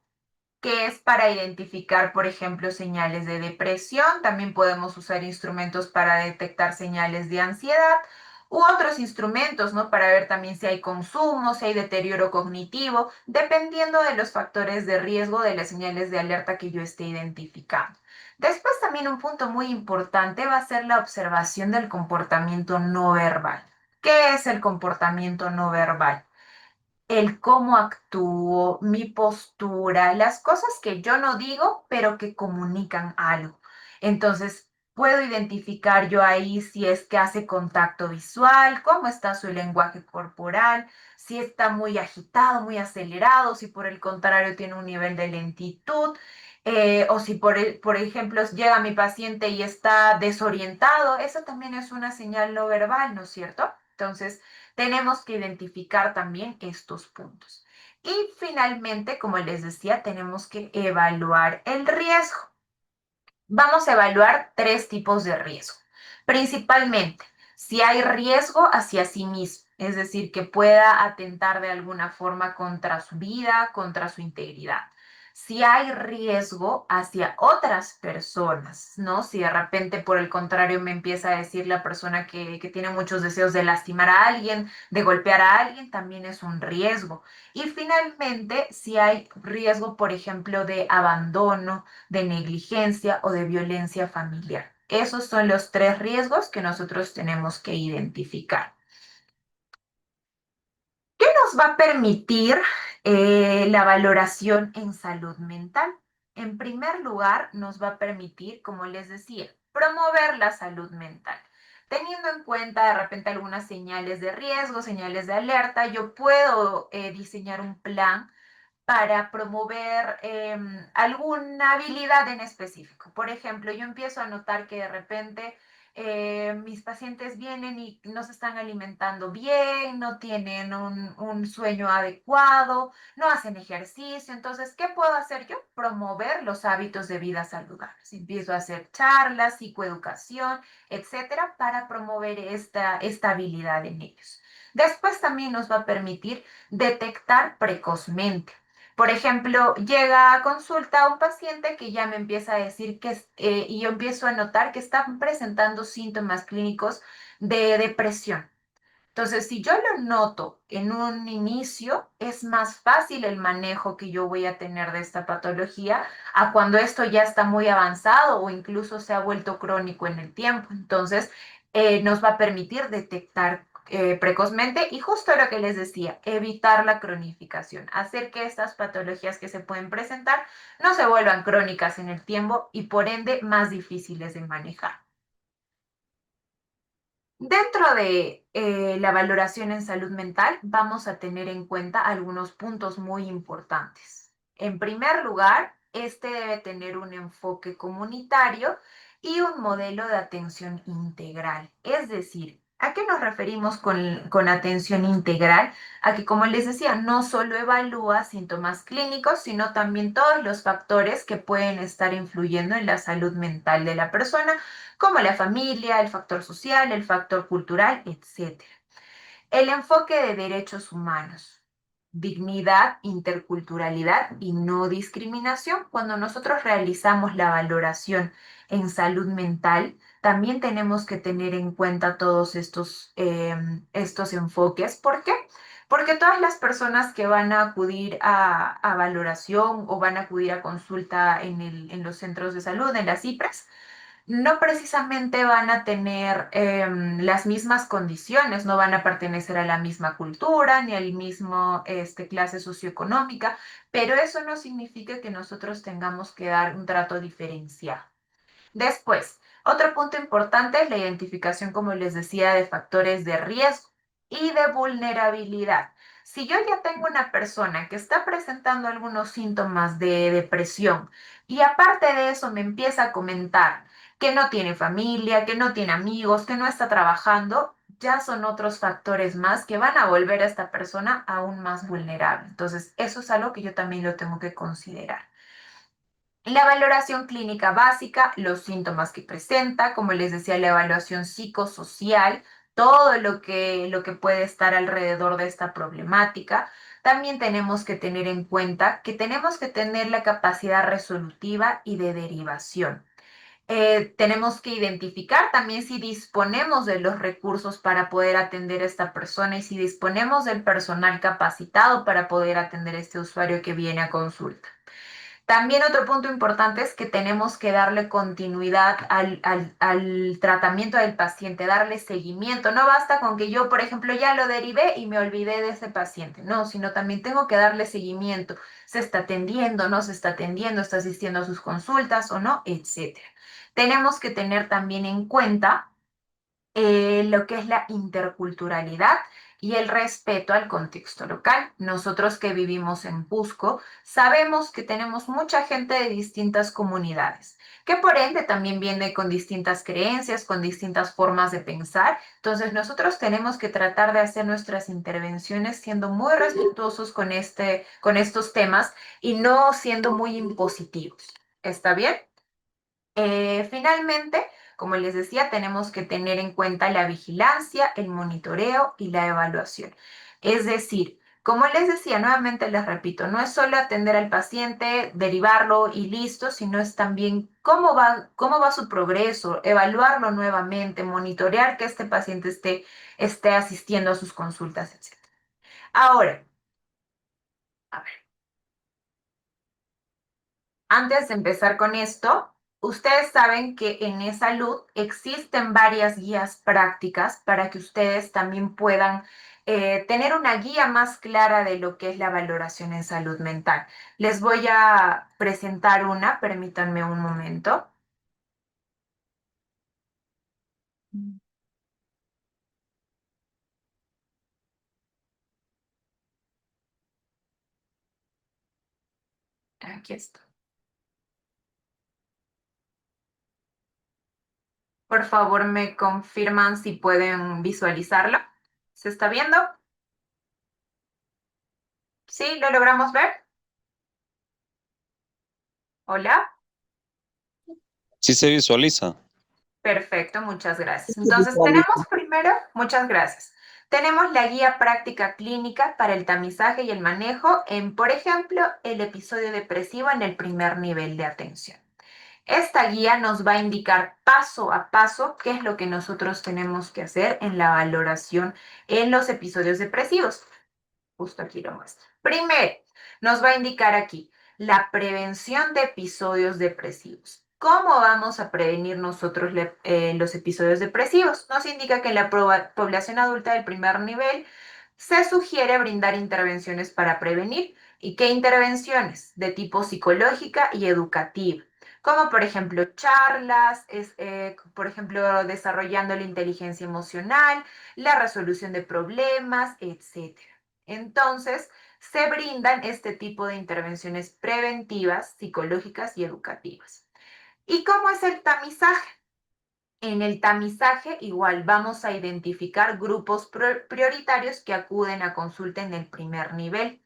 que es para identificar, por ejemplo, señales de depresión. También podemos usar instrumentos para detectar señales de ansiedad u otros instrumentos, ¿no? Para ver también si hay consumo, si hay deterioro cognitivo, dependiendo de los factores de riesgo de las señales de alerta que yo esté identificando. Después también un punto muy importante va a ser la observación del comportamiento no verbal. ¿Qué es el comportamiento no verbal? El cómo actúo, mi postura, las cosas que yo no digo, pero que comunican algo. Entonces, puedo identificar yo ahí si es que hace contacto visual, cómo está su lenguaje corporal, si está muy agitado, muy acelerado, si por el contrario tiene un nivel de lentitud, o si por ejemplo llega mi paciente y está desorientado, eso también es una señal no verbal, ¿no es cierto? Entonces, tenemos que identificar también estos puntos. Y finalmente, como les decía, tenemos que evaluar el riesgo. Vamos a evaluar tres tipos de riesgo. Principalmente, si hay riesgo hacia sí mismo, es decir, que pueda atentar de alguna forma contra su vida, contra su integridad. Si hay riesgo hacia otras personas, ¿no? Si de repente, por el contrario, me empieza a decir la persona que tiene muchos deseos de lastimar a alguien, de golpear a alguien, también es un riesgo. Y finalmente, si hay riesgo, por ejemplo, de abandono, de negligencia o de violencia familiar. Esos son los tres riesgos que nosotros tenemos que identificar. ¿Qué nos va a permitir la valoración en salud mental? En primer lugar, nos va a permitir, como les decía, promover la salud mental. Teniendo en cuenta de repente algunas señales de riesgo, señales de alerta, yo puedo diseñar un plan para promover alguna habilidad en específico. Por ejemplo, yo empiezo a notar que de repente mis pacientes vienen y no se están alimentando bien, no tienen un sueño adecuado, no hacen ejercicio. Entonces, ¿qué puedo hacer yo? Promover los hábitos de vida saludables. Empiezo a hacer charlas, psicoeducación, etcétera, para promover esta habilidad en ellos. Después también nos va a permitir detectar precozmente. Por ejemplo, llega a consulta un paciente que ya me empieza a decir y yo empiezo a notar que están presentando síntomas clínicos de depresión. Entonces, si yo lo noto en un inicio, es más fácil el manejo que yo voy a tener de esta patología a cuando esto ya está muy avanzado o incluso se ha vuelto crónico en el tiempo. Entonces, nos va a permitir detectar precozmente y justo lo que les decía, evitar la cronificación, hacer que estas patologías que se pueden presentar no se vuelvan crónicas en el tiempo y por ende más difíciles de manejar. Dentro de la valoración en salud mental, vamos a tener en cuenta algunos puntos muy importantes. En primer lugar, este debe tener un enfoque comunitario y un modelo de atención integral. Es decir, ¿a qué nos referimos con atención integral? A que, como les decía, no solo evalúa síntomas clínicos, sino también todos los factores que pueden estar influyendo en la salud mental de la persona, como la familia, el factor social, el factor cultural, etc. El enfoque de derechos humanos, dignidad, interculturalidad y no discriminación. Cuando nosotros realizamos la valoración en salud mental, también tenemos que tener en cuenta todos estos enfoques. ¿Por qué? Porque todas las personas que van a acudir a valoración o van a acudir a consulta en los centros de salud, en las IPRES, no precisamente van a tener las mismas condiciones, no van a pertenecer a la misma cultura ni al mismo clase socioeconómica, pero eso no significa que nosotros tengamos que dar un trato diferenciado. Después, otro punto importante es la identificación, como les decía, de factores de riesgo y de vulnerabilidad. Si yo ya tengo una persona que está presentando algunos síntomas de depresión y aparte de eso me empieza a comentar que no tiene familia, que no tiene amigos, que no está trabajando, ya son otros factores más que van a volver a esta persona aún más vulnerable. Entonces, eso es algo que yo también lo tengo que considerar. La valoración clínica básica, los síntomas que presenta, como les decía, la evaluación psicosocial, todo lo que puede estar alrededor de esta problemática. También tenemos que tener en cuenta que tenemos que tener la capacidad resolutiva y de derivación. Tenemos que identificar también si disponemos de los recursos para poder atender a esta persona y si disponemos del personal capacitado para poder atender a este usuario que viene a consulta. También otro punto importante es que tenemos que darle continuidad al tratamiento del paciente, darle seguimiento. No basta con que yo, por ejemplo, ya lo derivé y me olvidé de ese paciente. No, sino también tengo que darle seguimiento. ¿Se está atendiendo? ¿No se está atendiendo? ¿Está asistiendo a sus consultas o no? Etcétera. Tenemos que tener también en cuenta lo que es la interculturalidad y el respeto al contexto local. Nosotros que vivimos en Cusco sabemos que tenemos mucha gente de distintas comunidades, que por ende también viene con distintas creencias, con distintas formas de pensar. Entonces nosotros tenemos que tratar de hacer nuestras intervenciones siendo muy respetuosos con estos temas y no siendo muy impositivos. ¿Está bien? Finalmente, como les decía, tenemos que tener en cuenta la vigilancia, el monitoreo y la evaluación. Es decir, como les decía, nuevamente les repito, no es solo atender al paciente, derivarlo y listo, sino es también cómo va su progreso, evaluarlo nuevamente, monitorear que este paciente esté asistiendo a sus consultas, etc. Ahora, a ver. Antes de empezar con esto, ustedes saben que en eSalud existen varias guías prácticas para que ustedes también puedan tener una guía más clara de lo que es la valoración en salud mental. Les voy a presentar una, permítanme un momento. Aquí está. Por favor, me confirman si pueden visualizarlo. ¿Se está viendo? ¿Sí? ¿Lo logramos ver? ¿Hola? Sí se visualiza. Perfecto, muchas gracias. Entonces, tenemos primero, muchas gracias. Tenemos la guía práctica clínica para el tamizaje y el manejo en, por ejemplo, el episodio depresivo en el primer nivel de atención. Esta guía nos va a indicar paso a paso qué es lo que nosotros tenemos que hacer en la valoración en los episodios depresivos. Justo aquí lo muestra. Primero, nos va a indicar aquí la prevención de episodios depresivos. ¿Cómo vamos a prevenir nosotros los episodios depresivos? Nos indica que en la población adulta del primer nivel se sugiere brindar intervenciones para prevenir. ¿Y qué intervenciones? De tipo psicológica y educativa, como por ejemplo charlas, por ejemplo desarrollando la inteligencia emocional, la resolución de problemas, etcétera. Entonces, se brindan este tipo de intervenciones preventivas, psicológicas y educativas. ¿Y cómo es el tamizaje? En el tamizaje igual vamos a identificar grupos prioritarios que acuden a consulta en el primer nivel.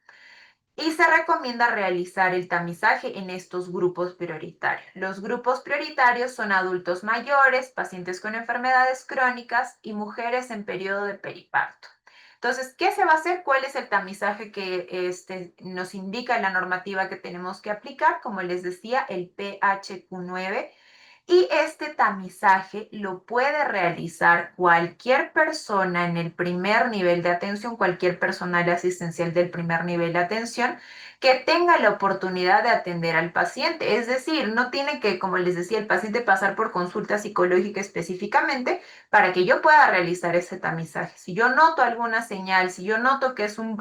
Y se recomienda realizar el tamizaje en estos grupos prioritarios. Los grupos prioritarios son adultos mayores, pacientes con enfermedades crónicas y mujeres en periodo de periparto. Entonces, ¿qué se va a hacer? ¿Cuál es el tamizaje que nos indica la normativa que tenemos que aplicar? Como les decía, el PHQ9 Y este tamizaje lo puede realizar cualquier persona en el primer nivel de atención, cualquier personal asistencial del primer nivel de atención que tenga la oportunidad de atender al paciente. Es decir, no tiene que, como les decía, el paciente pasar por consulta psicológica específicamente para que yo pueda realizar ese tamizaje. Si yo noto alguna señal, si yo noto que es un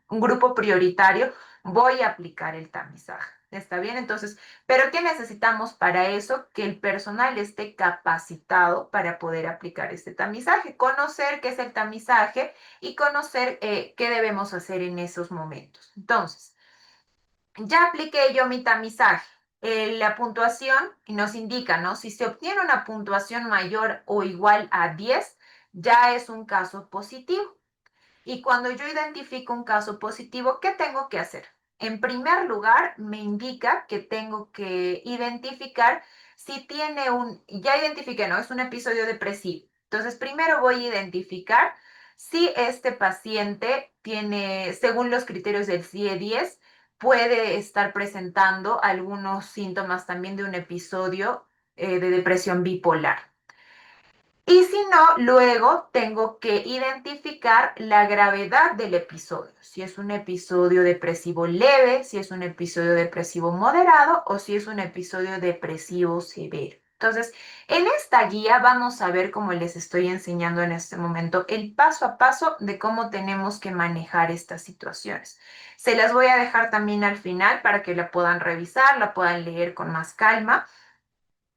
grupo prioritario, voy a aplicar el tamizaje. ¿Está bien? Entonces, ¿pero qué necesitamos para eso? Que el personal esté capacitado para poder aplicar este tamizaje, conocer qué es el tamizaje y conocer qué debemos hacer en esos momentos. Entonces, ya apliqué yo mi tamizaje. La puntuación nos indica, ¿no? Si se obtiene una puntuación mayor o igual a 10, ya es un caso positivo. Y cuando yo identifico un caso positivo, ¿qué tengo que hacer? En primer lugar, me indica que tengo que identificar si tiene ya identifiqué, ¿no? Es un episodio depresivo. Entonces, primero voy a identificar si este paciente tiene, según los criterios del CIE-10, puede estar presentando algunos síntomas también de un episodio de depresión bipolar. Y si no, luego tengo que identificar la gravedad del episodio, si es un episodio depresivo leve, si es un episodio depresivo moderado o si es un episodio depresivo severo. Entonces, en esta guía vamos a ver, como les estoy enseñando en este momento, el paso a paso de cómo tenemos que manejar estas situaciones. Se las voy a dejar también al final para que la puedan revisar, la puedan leer con más calma.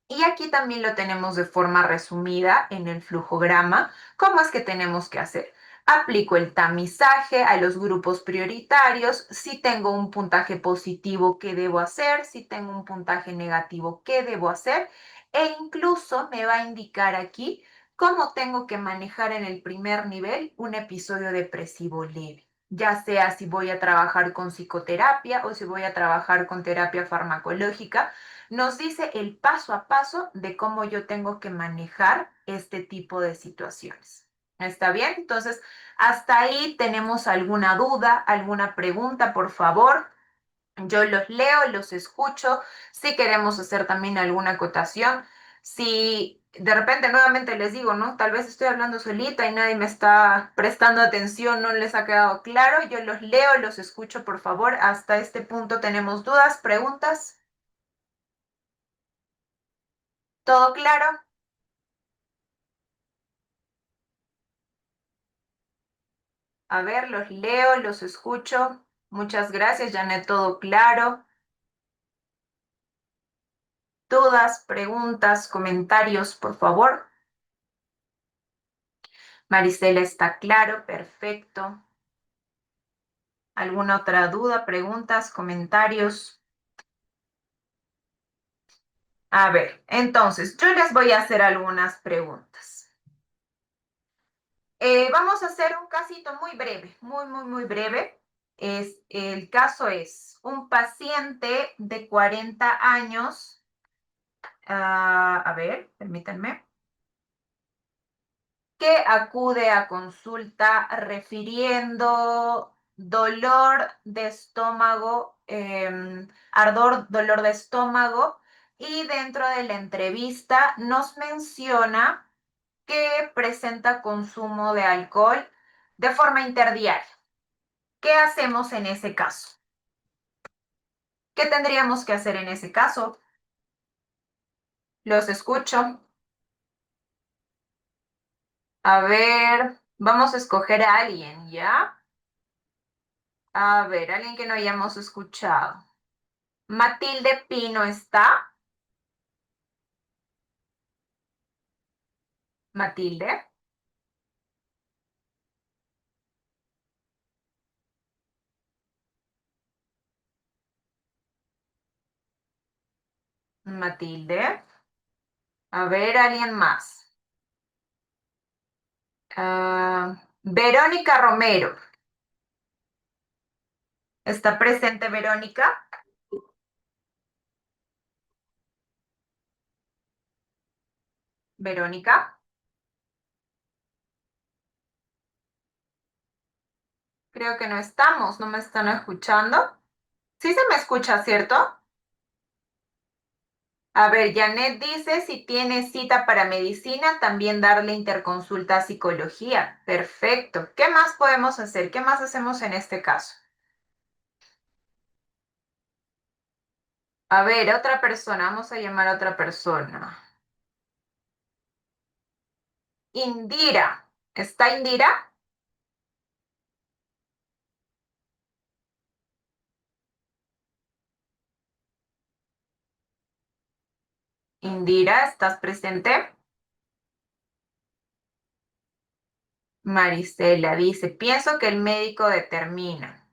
Y aquí también lo tenemos de forma resumida en el flujograma. ¿Cómo es que tenemos que hacer? Aplico el tamizaje a los grupos prioritarios. Si tengo un puntaje positivo, ¿qué debo hacer? Si tengo un puntaje negativo, ¿qué debo hacer? E incluso me va a indicar aquí cómo tengo que manejar en el primer nivel un episodio depresivo leve. Ya sea si voy a trabajar con psicoterapia o si voy a trabajar con terapia farmacológica, nos dice el paso a paso de cómo yo tengo que manejar este tipo de situaciones. ¿Está bien? Entonces, hasta ahí tenemos alguna duda, alguna pregunta, por favor. Yo los leo, los escucho. Si queremos hacer también alguna acotación, si de repente nuevamente les digo, ¿no? Tal vez estoy hablando solita y nadie me está prestando atención, no les ha quedado claro. Yo los leo, los escucho, por favor. Hasta este punto tenemos dudas, preguntas. ¿Todo claro? A ver, los leo, los escucho. Muchas gracias, Janet, todo claro. Dudas, preguntas, comentarios, por favor. Marisela está claro, perfecto. ¿Alguna otra duda, preguntas, comentarios? A ver, entonces, yo les voy a hacer algunas preguntas. Vamos a hacer un casito muy breve, muy breve. El caso es un paciente de 40 años. A ver, permítanme. Que acude a consulta refiriendo dolor de estómago, ardor, dolor de estómago, y dentro de la entrevista nos menciona que presenta consumo de alcohol de forma interdiaria. ¿Qué hacemos en ese caso? ¿Qué tendríamos que hacer en ese caso? Los escucho. A ver, vamos a escoger a alguien, ¿ya? A ver, alguien que no hayamos escuchado. Matilde Pino está. Matilde. Matilde. A ver, alguien más. Verónica Romero. ¿Está presente Verónica? Verónica. Creo que no estamos, no me están escuchando. Sí se me escucha, ¿cierto? A ver, Janet dice, si tiene cita para medicina, también darle interconsulta a psicología. Perfecto. ¿Qué más podemos hacer? ¿Qué más hacemos en este caso? A ver, otra persona. Vamos a llamar a otra persona. Indira. ¿Está Indira? Indira, ¿estás presente? Marisela dice, pienso que el médico determina.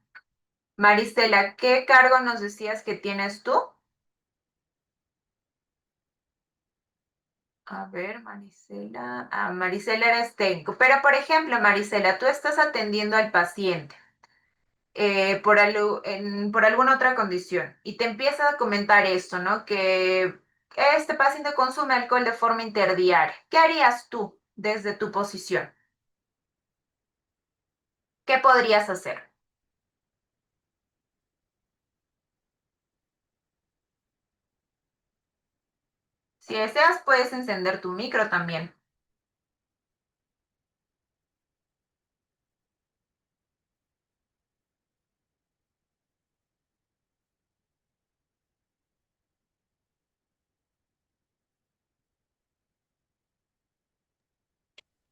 Marisela, ¿qué cargo nos decías que tienes tú? A ver, Marisela. Ah, Marisela eres técnico. Pero, por ejemplo, Marisela, tú estás atendiendo al paciente por alguna otra condición y te empieza a comentar esto, ¿no? Que este paciente consume alcohol de forma interdiaria. ¿Qué harías tú desde tu posición? ¿Qué podrías hacer? Si deseas, puedes encender tu micro también.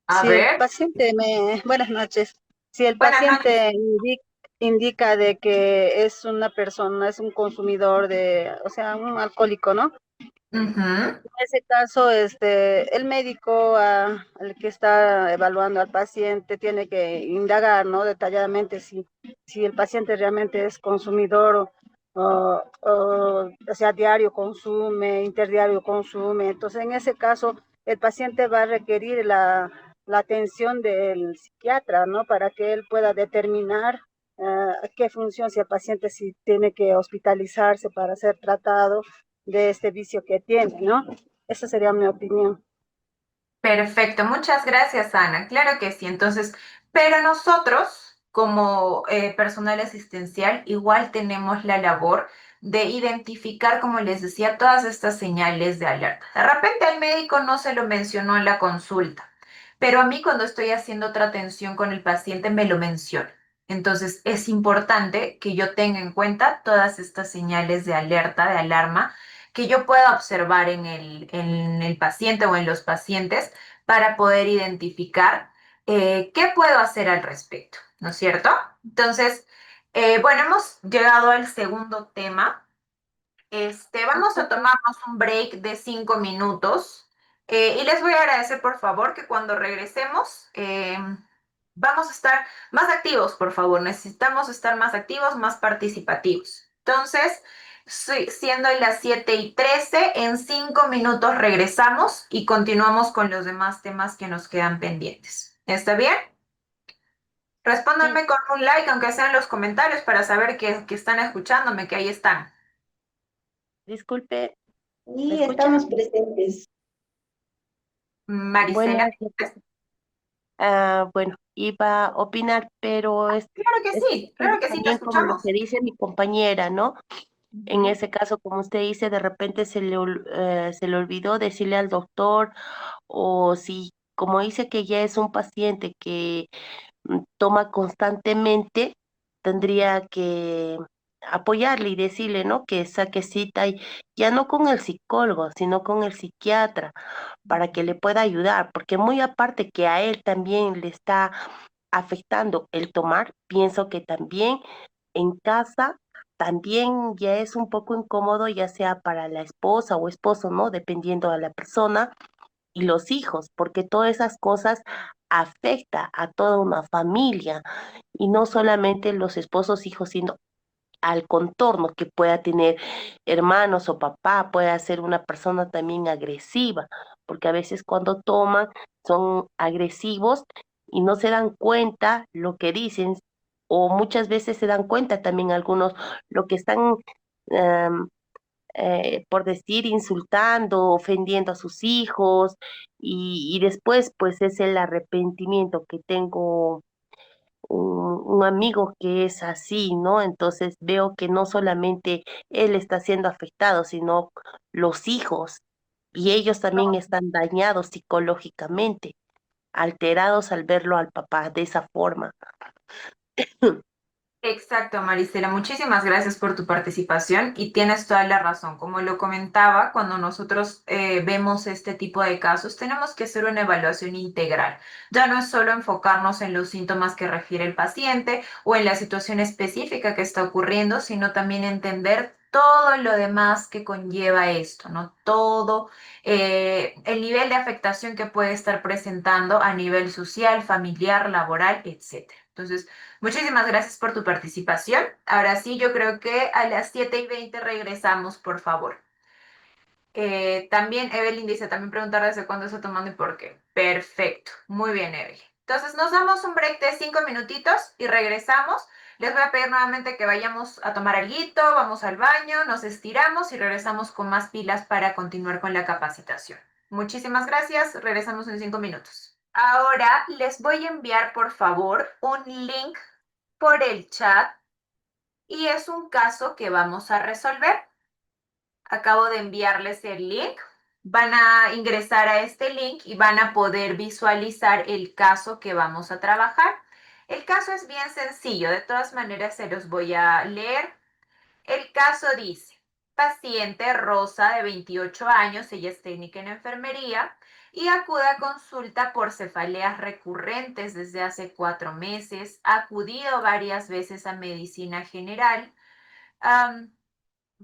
A Si el ver, paciente buenas noches, si el buenas noches. paciente indica de que es una persona, es un consumidor de, o sea, un alcohólico, ¿no? Ujú. En ese caso, el médico, el que está evaluando al paciente tiene que indagar, ¿no? Detalladamente si el paciente realmente es consumidor o sea, diario consume, interdiario consume. Entonces, en ese caso, el paciente va a requerir la atención del psiquiatra, ¿no? Para que él pueda determinar qué función, si el paciente si tiene que hospitalizarse para ser tratado de este vicio que tiene, ¿no? Esa sería mi opinión. Perfecto, muchas gracias, Ana. Claro que sí. Entonces, pero nosotros, como personal asistencial, igual tenemos la labor de identificar, como les decía, todas estas señales de alerta. De repente al médico no se lo mencionó en la consulta, pero a mí cuando estoy haciendo otra atención con el paciente me lo menciona. Entonces, es importante que yo tenga en cuenta todas estas señales de alerta, de alarma, que yo pueda observar en el paciente o en los pacientes para poder identificar qué puedo hacer al respecto, ¿no es cierto? Entonces, bueno, hemos llegado al segundo tema. Vamos a tomarnos un break de 5 minutos y les voy a agradecer por favor que cuando regresemos vamos a estar más activos, por favor. Necesitamos estar más activos, más participativos. Entonces, siendo las 7:13, en 5 minutos regresamos y continuamos con los demás temas que nos quedan pendientes. ¿Está bien? Sí, Respóndanme con un like, aunque sea en los comentarios, para saber que están escuchándome, que ahí están. disculpe, ¿me Y escucha? estamos presentes. Marisela. Buenas noches. Bueno, iba a opinar, pero es Claro que sí, te también como lo escuchamos. que dice mi compañera, ¿no? En Ujú. ese caso, como usted dice, de repente se le olvidó decirle al doctor, o si, como dice que ya es un paciente que toma constantemente, tendría que apoyarle y decirle, ¿no? Que saque cita y ya no con el psicólogo, sino con el psiquiatra, para que le pueda ayudar, porque muy aparte que a él también le está afectando el tomar, pienso que también en casa también ya es un poco incómodo, ya sea para la esposa o esposo, ¿no? Dependiendo de la persona y los hijos, porque todas esas cosas afecta a toda una familia y no solamente los esposos, hijos, sino al contorno que pueda tener hermanos o papá, puede ser una persona también agresiva, porque a veces cuando toman son agresivos y no se dan cuenta lo que dicen, o muchas veces se dan cuenta también algunos lo que están, em, por decir, insultando, ofendiendo a sus hijos, y después pues es el arrepentimiento que tengo un amigo que es así, ¿no? Entonces veo que no solamente él está siendo afectado, sino los hijos, y ellos también están dañados psicológicamente, alterados al verlo al papá de esa forma. Exacto, Marisela. Muchísimas gracias por tu participación y tienes toda la razón. Como lo comentaba, cuando nosotros vemos este tipo de casos, tenemos que hacer una evaluación integral. Ya no es solo enfocarnos en los síntomas que refiere el paciente o en la situación específica que está ocurriendo, sino también entender todo lo demás que conlleva esto, ¿no? Todo el nivel de afectación que puede estar presentando a nivel social, familiar, laboral, etcétera. Entonces, muchísimas gracias por tu participación. Ahora sí, yo creo que a las 7:20 regresamos, por favor. También Evelyn dice, también preguntar desde cuándo está tomando y por qué. Perfecto, muy bien, Evelyn. Entonces nos damos un break de 5 minutitos y regresamos. Les voy a pedir nuevamente que vayamos a tomar alguito, vamos al baño, nos estiramos y regresamos con más pilas para continuar con la capacitación. Muchísimas gracias, regresamos en 5 minutos. Ahora les voy a enviar, por favor, un link por el chat y es un caso que vamos a resolver. Acabo de enviarles el link. Van a ingresar a este link y van a poder visualizar el caso que vamos a trabajar. El caso es bien sencillo, de todas maneras se los voy a leer. El caso dice, paciente Rosa de 28 años, ella es técnica en enfermería y acude a consulta por cefaleas recurrentes desde hace 4 meses, ha acudido varias veces a medicina general.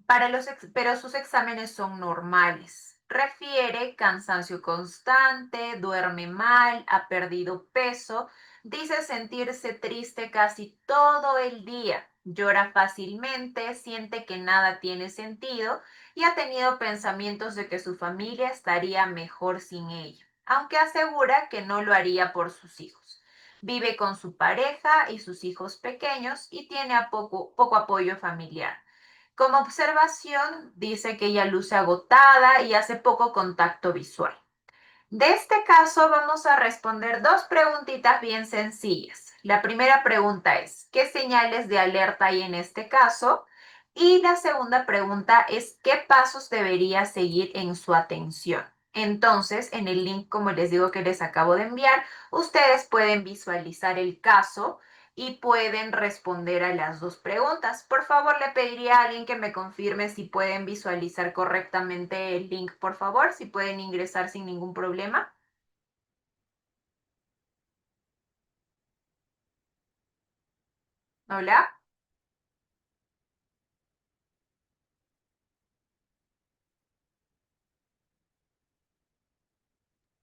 Pero sus exámenes son normales. Refiere cansancio constante, duerme mal, ha perdido peso, dice sentirse triste casi todo el día, llora fácilmente, siente que nada tiene sentido y ha tenido pensamientos de que su familia estaría mejor sin ella, aunque asegura que no lo haría por sus hijos. Vive con su pareja y sus hijos pequeños y tiene poco apoyo familiar. Como observación, dice que ella luce agotada y hace poco contacto visual. De este caso vamos a responder dos preguntitas bien sencillas. La primera pregunta es, ¿qué señales de alerta hay en este caso? Y la segunda pregunta es, ¿qué pasos debería seguir en su atención? Entonces, en el link, como les digo que les acabo de enviar, ustedes pueden visualizar el caso y pueden responder a las dos preguntas. Por favor, le pediría a alguien que me confirme si pueden visualizar correctamente el link, por favor, si pueden ingresar sin ningún problema. Hola.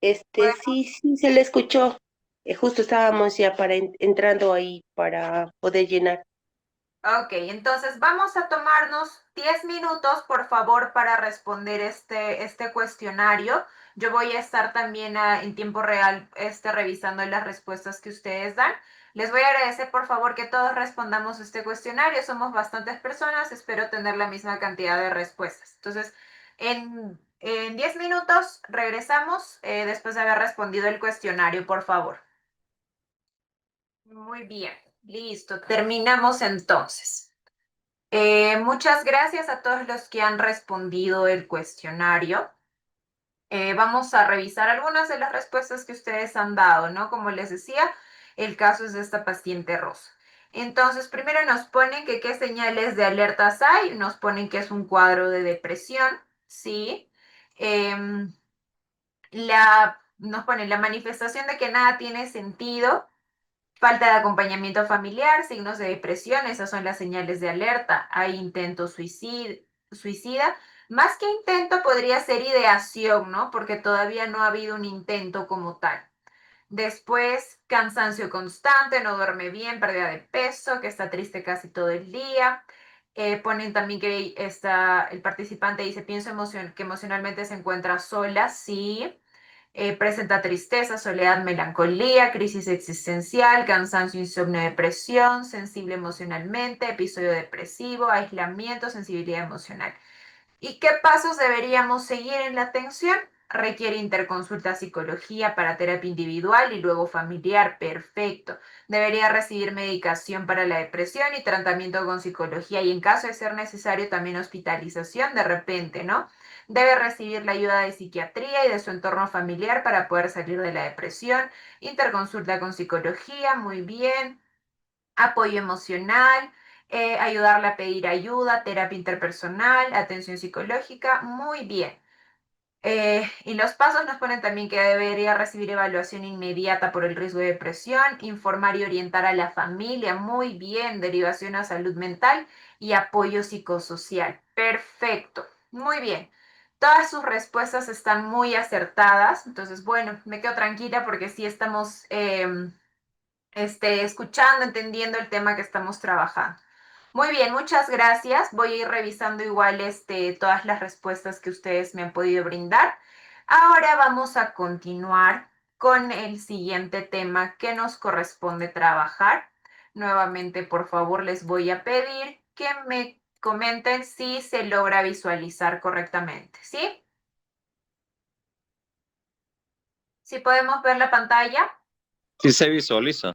Sí, sí, se le escuchó. Justo estábamos ya entrando ahí para poder llenar. Ok, entonces vamos a tomarnos 10 minutos, por favor, para responder este cuestionario. Yo voy a estar también en tiempo real revisando las respuestas que ustedes dan. Les voy a agradecer, por favor, que todos respondamos este cuestionario. Somos bastantes personas, espero tener la misma cantidad de respuestas. Entonces, en 10 minutos regresamos después de haber respondido el cuestionario, por favor. Muy bien, listo. Terminamos entonces. Muchas gracias a todos los que han respondido el cuestionario. Vamos a revisar algunas de las respuestas que ustedes han dado, ¿no? Como les decía, el caso es de esta paciente Rosa. Entonces, primero nos ponen que qué señales de alertas hay, nos ponen que es un cuadro de depresión, ¿sí? Nos ponen la manifestación de que nada tiene sentido, falta de acompañamiento familiar, signos de depresión, esas son las señales de alerta. Hay intento suicida. Más que intento podría ser ideación, ¿no? Porque todavía no ha habido un intento como tal. Después, cansancio constante, no duerme bien, pérdida de peso, que está triste casi todo el día. Ponen también que el participante dice, pienso que emocionalmente se encuentra sola, sí. Presenta tristeza, soledad, melancolía, crisis existencial, cansancio, insomnio, depresión, sensible emocionalmente, episodio depresivo, aislamiento, sensibilidad emocional. ¿Y qué pasos deberíamos seguir en la atención? Requiere interconsulta psicología para terapia individual y luego familiar. Perfecto. Debería recibir medicación para la depresión y tratamiento con psicología y en caso de ser necesario también hospitalización de repente, ¿no? Debe recibir la ayuda de psiquiatría y de su entorno familiar para poder salir de la depresión. Interconsulta con psicología, muy bien. Apoyo emocional, ayudarle a pedir ayuda, terapia interpersonal, atención psicológica, muy bien. Y los pasos nos ponen también que debería recibir evaluación inmediata por el riesgo de depresión, informar y orientar a la familia, muy bien, derivación a salud mental y apoyo psicosocial. Perfecto, muy bien. Todas sus respuestas están muy acertadas, entonces bueno, me quedo tranquila porque sí estamos escuchando, entendiendo el tema que estamos trabajando. Muy bien, muchas gracias. Voy a ir revisando igual todas las respuestas que ustedes me han podido brindar. Ahora vamos a continuar con el siguiente tema que nos corresponde trabajar. Nuevamente, por favor, les voy a pedir que me comenten si se logra visualizar correctamente, ¿sí? ¿Sí podemos ver la pantalla? Sí se visualiza.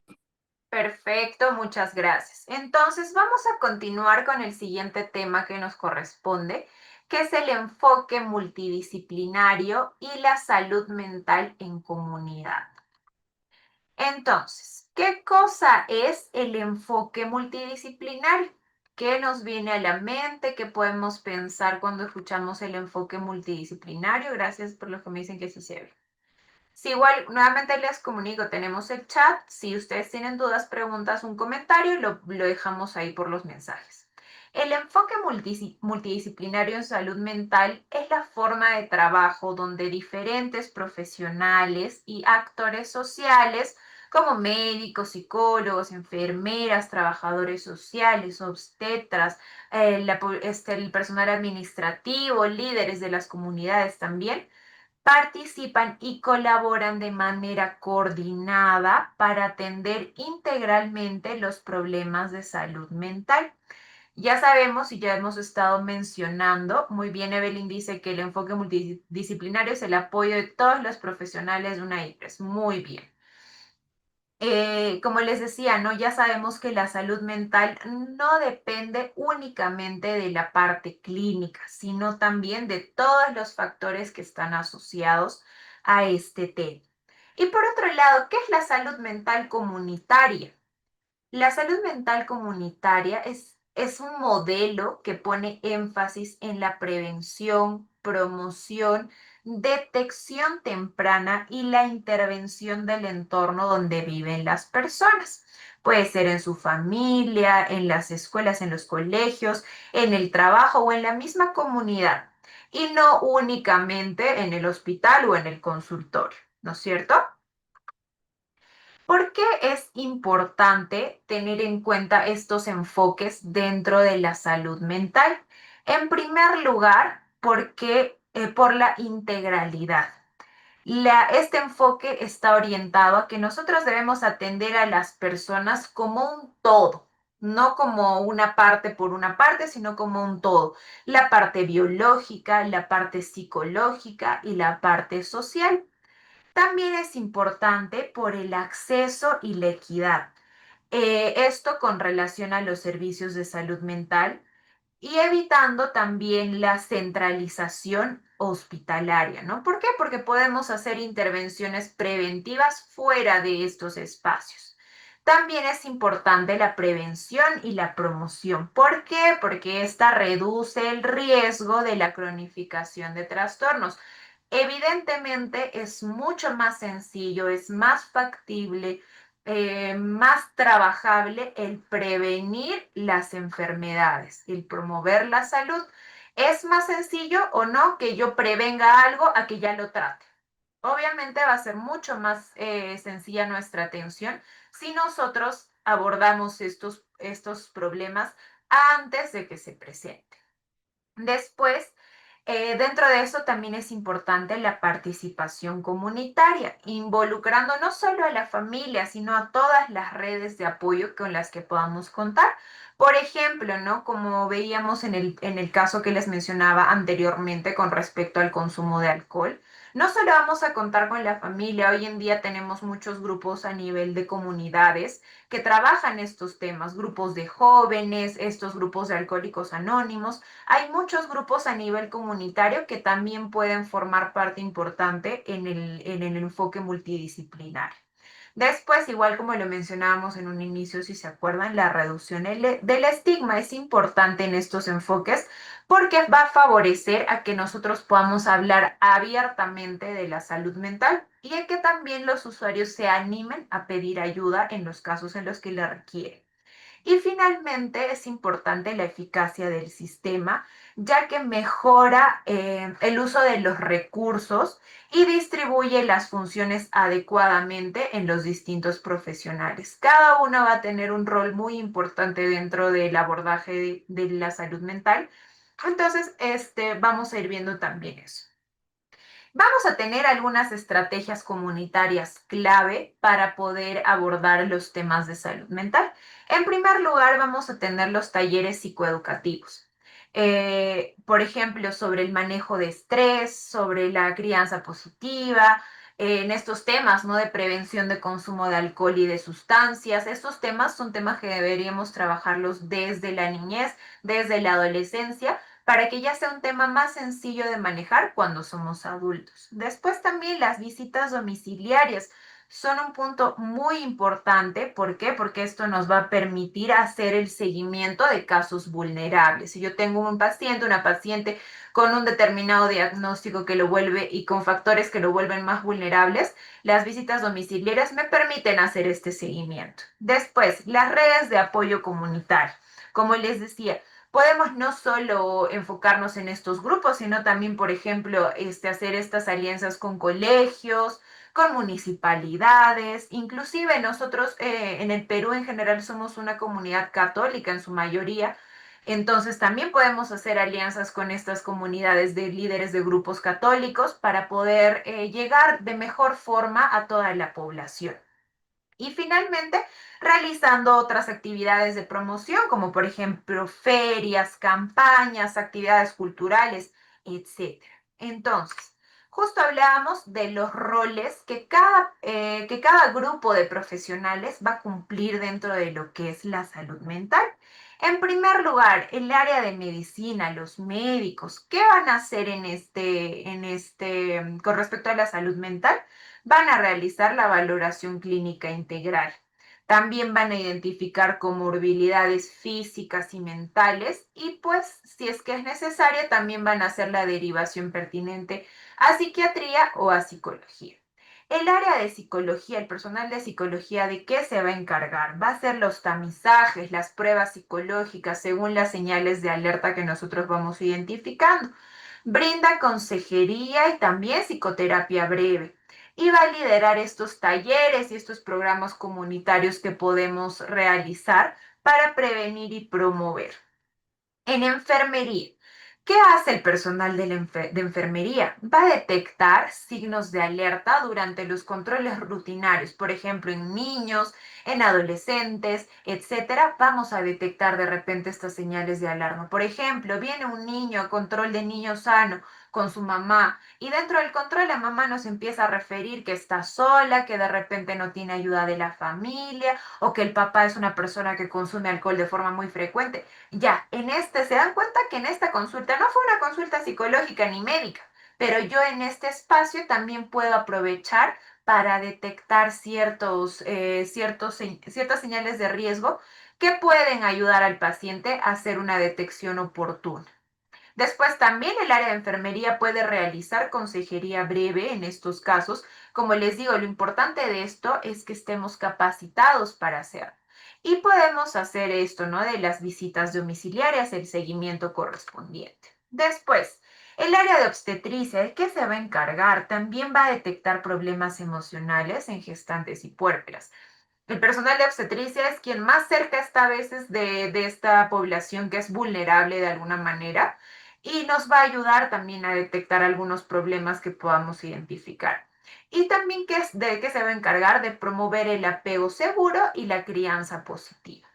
Perfecto, muchas gracias. Entonces, vamos a continuar con el siguiente tema que nos corresponde, que es el enfoque multidisciplinario y la salud mental en comunidad. Entonces, ¿qué cosa es el enfoque multidisciplinario? ¿Qué nos viene a la mente? ¿Qué podemos pensar cuando escuchamos el enfoque multidisciplinario? Gracias por lo que me dicen que sí se ve. Si igual, nuevamente les comunico, tenemos el chat. Si ustedes tienen dudas, preguntas, un comentario, lo dejamos ahí por los mensajes. El enfoque multidisciplinario en salud mental es la forma de trabajo donde diferentes profesionales y actores sociales, como médicos, psicólogos, enfermeras, trabajadores sociales, obstetras, el personal administrativo, líderes de las comunidades también, participan y colaboran de manera coordinada para atender integralmente los problemas de salud mental. Ya sabemos y ya hemos estado mencionando, muy bien Evelyn dice que el enfoque multidisciplinario es el apoyo de todos los profesionales de una IPRES. Muy bien. Como les decía, ¿no? Ya sabemos que la salud mental no depende únicamente de la parte clínica, sino también de todos los factores que están asociados a este tema. Y por otro lado, ¿qué es la salud mental comunitaria? La salud mental comunitaria es un modelo que pone énfasis en la prevención, promoción, detección temprana y la intervención del entorno donde viven las personas. Puede ser en su familia, en las escuelas, en los colegios, en el trabajo o en la misma comunidad. Y no únicamente en el hospital o en el consultorio, ¿no es cierto? ¿Por qué es importante tener en cuenta estos enfoques dentro de la salud mental? En primer lugar, porque por la integralidad. Este enfoque está orientado a que nosotros debemos atender a las personas como un todo, no como una parte por una parte, sino como un todo. La parte biológica, la parte psicológica y la parte social. También es importante por el acceso y la equidad. Esto con relación a los servicios de salud mental y evitando también la centralización hospitalaria, ¿no? ¿Por qué? Porque podemos hacer intervenciones preventivas fuera de estos espacios. También es importante la prevención y la promoción. ¿Por qué? Porque esta reduce el riesgo de la cronificación de trastornos. Evidentemente es mucho más sencillo, es más factible, más trabajable el prevenir las enfermedades, el promover la salud. ¿Es más sencillo o no que yo prevenga algo a que ya lo trate? Obviamente va a ser mucho más sencilla nuestra atención si nosotros abordamos estos problemas antes de que se presenten. Después, dentro de eso también es importante la participación comunitaria, involucrando no solo a la familia, sino a todas las redes de apoyo con las que podamos contar, Por ejemplo, ¿no? Como veíamos en el caso que les mencionaba anteriormente con respecto al consumo de alcohol, no solo vamos a contar con la familia, hoy en día tenemos muchos grupos a nivel de comunidades que trabajan estos temas, grupos de jóvenes, estos grupos de alcohólicos anónimos. Hay muchos grupos a nivel comunitario que también pueden formar parte importante en el enfoque multidisciplinario. Después, igual como lo mencionábamos en un inicio, si se acuerdan, la reducción del estigma es importante en estos enfoques porque va a favorecer a que nosotros podamos hablar abiertamente de la salud mental y a que también los usuarios se animen a pedir ayuda en los casos en los que la requieren. Y finalmente es importante la eficacia del sistema, ya que mejora el uso de los recursos y distribuye las funciones adecuadamente en los distintos profesionales. Cada uno va a tener un rol muy importante dentro del abordaje de la salud mental. Entonces, vamos a ir viendo también eso. Vamos a tener algunas estrategias comunitarias clave para poder abordar los temas de salud mental. En primer lugar, vamos a tener los talleres psicoeducativos. Por ejemplo, sobre el manejo de estrés, sobre la crianza positiva, en estos temas, ¿no? De prevención de consumo de alcohol y de sustancias. Estos temas son temas que deberíamos trabajarlos desde la niñez, desde la adolescencia, para que ya sea un tema más sencillo de manejar cuando somos adultos. Después también las visitas domiciliarias son un punto muy importante. ¿Por qué? Porque esto nos va a permitir hacer el seguimiento de casos vulnerables. Si yo tengo un paciente, una paciente con un determinado diagnóstico que lo vuelve y con factores que lo vuelven más vulnerables, las visitas domiciliarias me permiten hacer este seguimiento. Después, las redes de apoyo comunitario. Como les decía, podemos no solo enfocarnos en estos grupos, sino también, por ejemplo, hacer estas alianzas con colegios, con municipalidades, inclusive nosotros en el Perú en general somos una comunidad católica en su mayoría, entonces también podemos hacer alianzas con estas comunidades de líderes de grupos católicos para poder llegar de mejor forma a toda la población. Y finalmente, realizando otras actividades de promoción, como por ejemplo ferias, campañas, actividades culturales, etcétera. Entonces, justo hablábamos de los roles que cada grupo de profesionales va a cumplir dentro de lo que es la salud mental. En primer lugar, el área de medicina, los médicos, ¿qué van a hacer con respecto a la salud mental? Van a realizar la valoración clínica integral. También van a identificar comorbilidades físicas y mentales y pues si es que es necesaria también van a hacer la derivación pertinente a psiquiatría o a psicología. El área de psicología, el personal de psicología, ¿de qué se va a encargar? Va a hacer los tamizajes, las pruebas psicológicas según las señales de alerta que nosotros vamos identificando. Brinda consejería y también psicoterapia breve y va a liderar estos talleres y estos programas comunitarios que podemos realizar para prevenir y promover. En enfermería, ¿qué hace el personal de enfermería? Va a detectar signos de alerta durante los controles rutinarios, por ejemplo, en niños, en adolescentes, etcétera. Vamos a detectar de repente estas señales de alarma. Por ejemplo, viene un niño a control de niño sano con su mamá y dentro del control la mamá nos empieza a referir que está sola, que de repente no tiene ayuda de la familia o que el papá es una persona que consume alcohol de forma muy frecuente. Ya, se dan cuenta que en esta consulta no fue una consulta psicológica ni médica, pero yo en este espacio también puedo aprovechar para detectar ciertas señales de riesgo que pueden ayudar al paciente a hacer una detección oportuna. Después también el área de enfermería puede realizar consejería breve en estos casos. Como les digo, lo importante de esto es que estemos capacitados para hacerlo. Y podemos hacer esto, ¿no? De las visitas domiciliarias, el seguimiento correspondiente. Después, el área de obstetricia, ¿de qué se va a encargar? También va a detectar problemas emocionales en gestantes y puérperas. El personal de obstetricia es quien más cerca está a veces de esta población que es vulnerable de alguna manera y nos va a ayudar también a detectar algunos problemas que podamos identificar. Y también de qué se va a encargar de promover el apego seguro y la crianza positiva.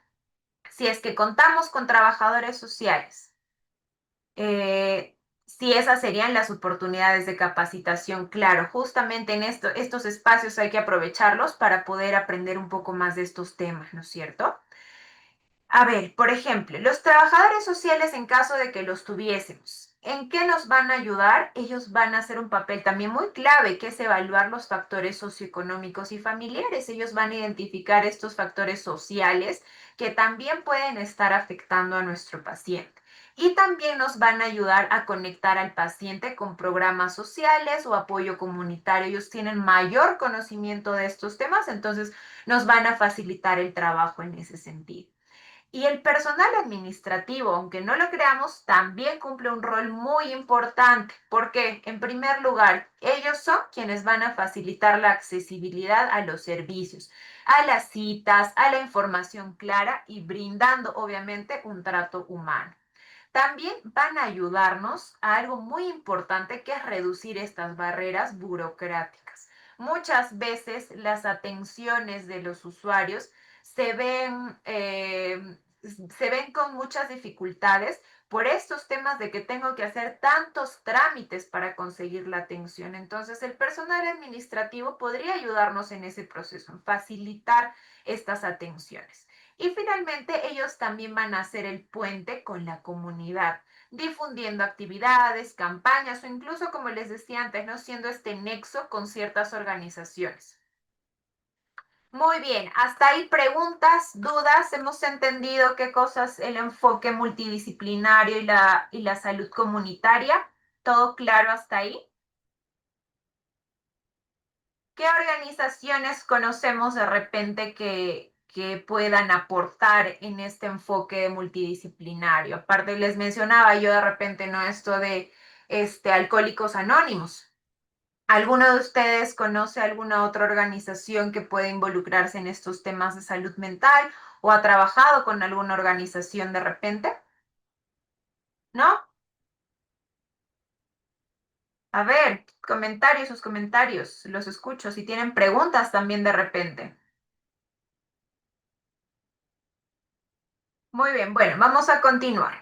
Si es que contamos con trabajadores sociales, si esas serían las oportunidades de capacitación, claro, justamente en estos espacios hay que aprovecharlos para poder aprender un poco más de estos temas, ¿no es cierto? A ver, por ejemplo, los trabajadores sociales, en caso de que los tuviésemos, ¿en qué nos van a ayudar? Ellos van a hacer un papel también muy clave, que es evaluar los factores socioeconómicos y familiares. Ellos van a identificar estos factores sociales que también pueden estar afectando a nuestro paciente. Y también nos van a ayudar a conectar al paciente con programas sociales o apoyo comunitario. Ellos tienen mayor conocimiento de estos temas, entonces nos van a facilitar el trabajo en ese sentido. Y el personal administrativo, aunque no lo creamos, también cumple un rol muy importante, porque en primer lugar, ellos son quienes van a facilitar la accesibilidad a los servicios, a las citas, a la información clara y brindando obviamente un trato humano. También van a ayudarnos a algo muy importante, que es reducir estas barreras burocráticas. Muchas veces las atenciones de los usuarios se ven, se ven con muchas dificultades por estos temas de que tengo que hacer tantos trámites para conseguir la atención. Entonces, el personal administrativo podría ayudarnos en ese proceso, en facilitar estas atenciones. Y finalmente, ellos también van a hacer el puente con la comunidad, difundiendo actividades, campañas o incluso, como les decía antes, ¿no? Siendo este nexo con ciertas organizaciones. Muy bien, hasta ahí preguntas, dudas, hemos entendido qué cosas el enfoque multidisciplinario y la salud comunitaria. ¿Todo claro hasta ahí? ¿Qué organizaciones conocemos de repente que puedan aportar en este enfoque multidisciplinario? Aparte, les mencionaba yo de repente, ¿no? Esto de Alcohólicos Anónimos. ¿Alguno de ustedes conoce alguna otra organización que pueda involucrarse en estos temas de salud mental o ha trabajado con alguna organización de repente? ¿No? A ver, comentarios, sus comentarios, los escucho. Si tienen preguntas también de repente. Muy bien, bueno, vamos a continuar.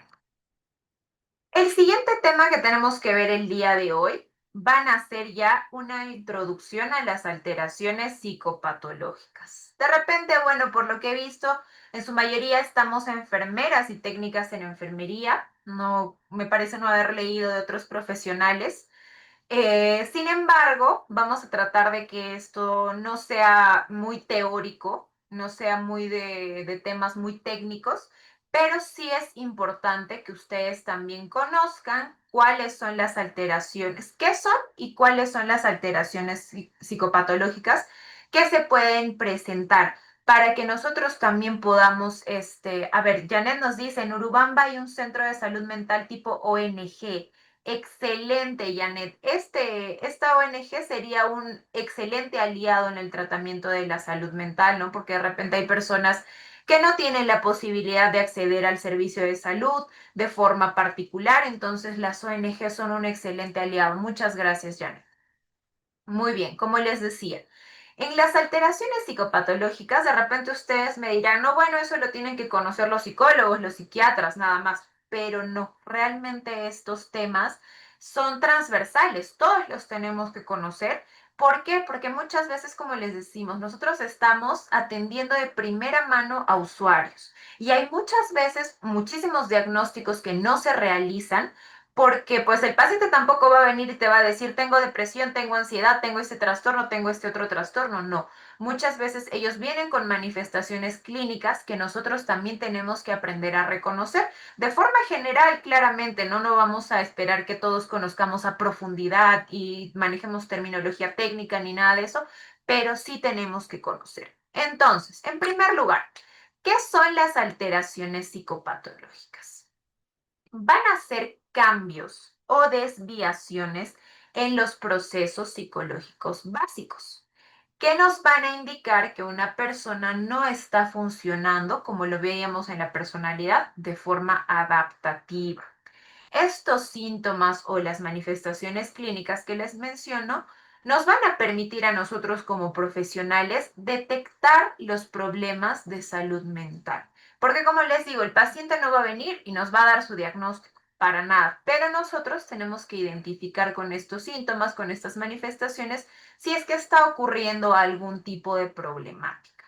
El siguiente tema que tenemos que ver el día de hoy van a ser ya una introducción a las alteraciones psicopatológicas. De repente, bueno, por lo que he visto, en su mayoría estamos enfermeras y técnicas en enfermería. No, me parece no haber leído de otros profesionales. Sin embargo, vamos a tratar de que esto no sea muy teórico, no sea muy de temas muy técnicos, pero sí es importante que ustedes también conozcan cuáles son las alteraciones, qué son y cuáles son las alteraciones psicopatológicas que se pueden presentar para que nosotros también podamos, a ver, Janet nos dice, en Urubamba hay un centro de salud mental tipo ONG. Excelente, Janet. Esta ONG sería un excelente aliado en el tratamiento de la salud mental, ¿no? Porque de repente hay personas que no tienen la posibilidad de acceder al servicio de salud de forma particular, entonces las ONG son un excelente aliado. Muchas gracias, Janet. Muy bien, como les decía, en las alteraciones psicopatológicas, de repente ustedes me dirán, no, bueno, eso lo tienen que conocer los psicólogos, los psiquiatras, nada más, pero no, realmente estos temas son transversales, todos los tenemos que conocer. ¿Por qué? Porque muchas veces, como les decimos, nosotros estamos atendiendo de primera mano a usuarios y hay muchas veces muchísimos diagnósticos que no se realizan porque pues el paciente tampoco va a venir y te va a decir, tengo depresión, tengo ansiedad, tengo este trastorno, tengo este otro trastorno. No, muchas veces ellos vienen con manifestaciones clínicas que nosotros también tenemos que aprender a reconocer. De forma general, claramente, no vamos a esperar que todos conozcamos a profundidad y manejemos terminología técnica ni nada de eso, pero sí tenemos que conocer. Entonces, en primer lugar, ¿qué son las alteraciones psicopatológicas? Van a ser cambios o desviaciones en los procesos psicológicos básicos, que nos van a indicar que una persona no está funcionando, como lo veíamos en la personalidad, de forma adaptativa. Estos síntomas o las manifestaciones clínicas que les menciono nos van a permitir a nosotros como profesionales detectar los problemas de salud mental. Porque como les digo, el paciente no va a venir y nos va a dar su diagnóstico, para nada, pero nosotros tenemos que identificar con estos síntomas, con estas manifestaciones, si es que está ocurriendo algún tipo de problemática.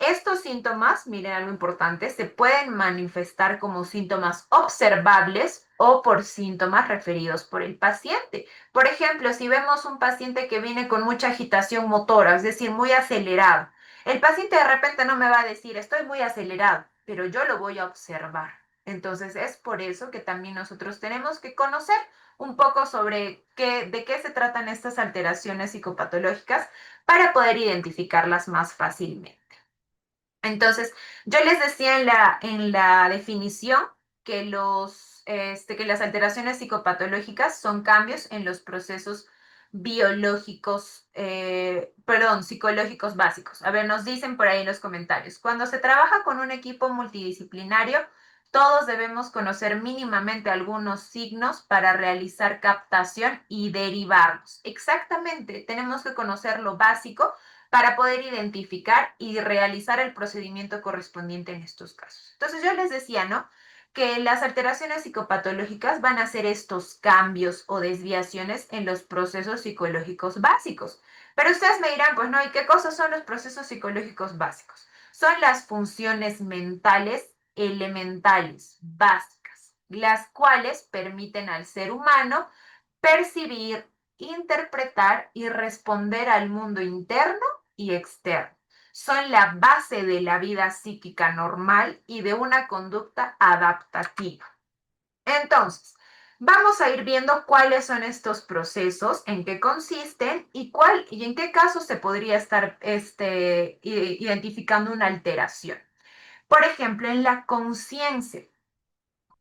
Estos síntomas, miren algo importante, se pueden manifestar como síntomas observables o por síntomas referidos por el paciente. Por ejemplo, si vemos un paciente que viene con mucha agitación motora, es decir, muy acelerado, el paciente de repente no me va a decir, estoy muy acelerado, pero yo lo voy a observar. Entonces, es por eso que también nosotros tenemos que conocer un poco sobre de qué se tratan estas alteraciones psicopatológicas para poder identificarlas más fácilmente. Entonces, yo les decía en la definición que, que las alteraciones psicopatológicas son cambios en los procesos biológicos, psicológicos básicos. A ver, nos dicen por ahí en los comentarios, cuando se trabaja con un equipo multidisciplinario, todos debemos conocer mínimamente algunos signos para realizar captación y derivarlos. Exactamente, tenemos que conocer lo básico para poder identificar y realizar el procedimiento correspondiente en estos casos. Entonces yo les decía, ¿no? Que las alteraciones psicopatológicas van a ser estos cambios o desviaciones en los procesos psicológicos básicos. Pero ustedes me dirán, pues no, ¿y qué cosas son los procesos psicológicos básicos? Son las funciones mentales elementales, básicas, las cuales permiten al ser humano percibir, interpretar y responder al mundo interno y externo. Son la base de la vida psíquica normal y de una conducta adaptativa. Entonces, vamos a ir viendo cuáles son estos procesos, en qué consisten y en qué casos se podría estar identificando una alteración. Por ejemplo, en la conciencia.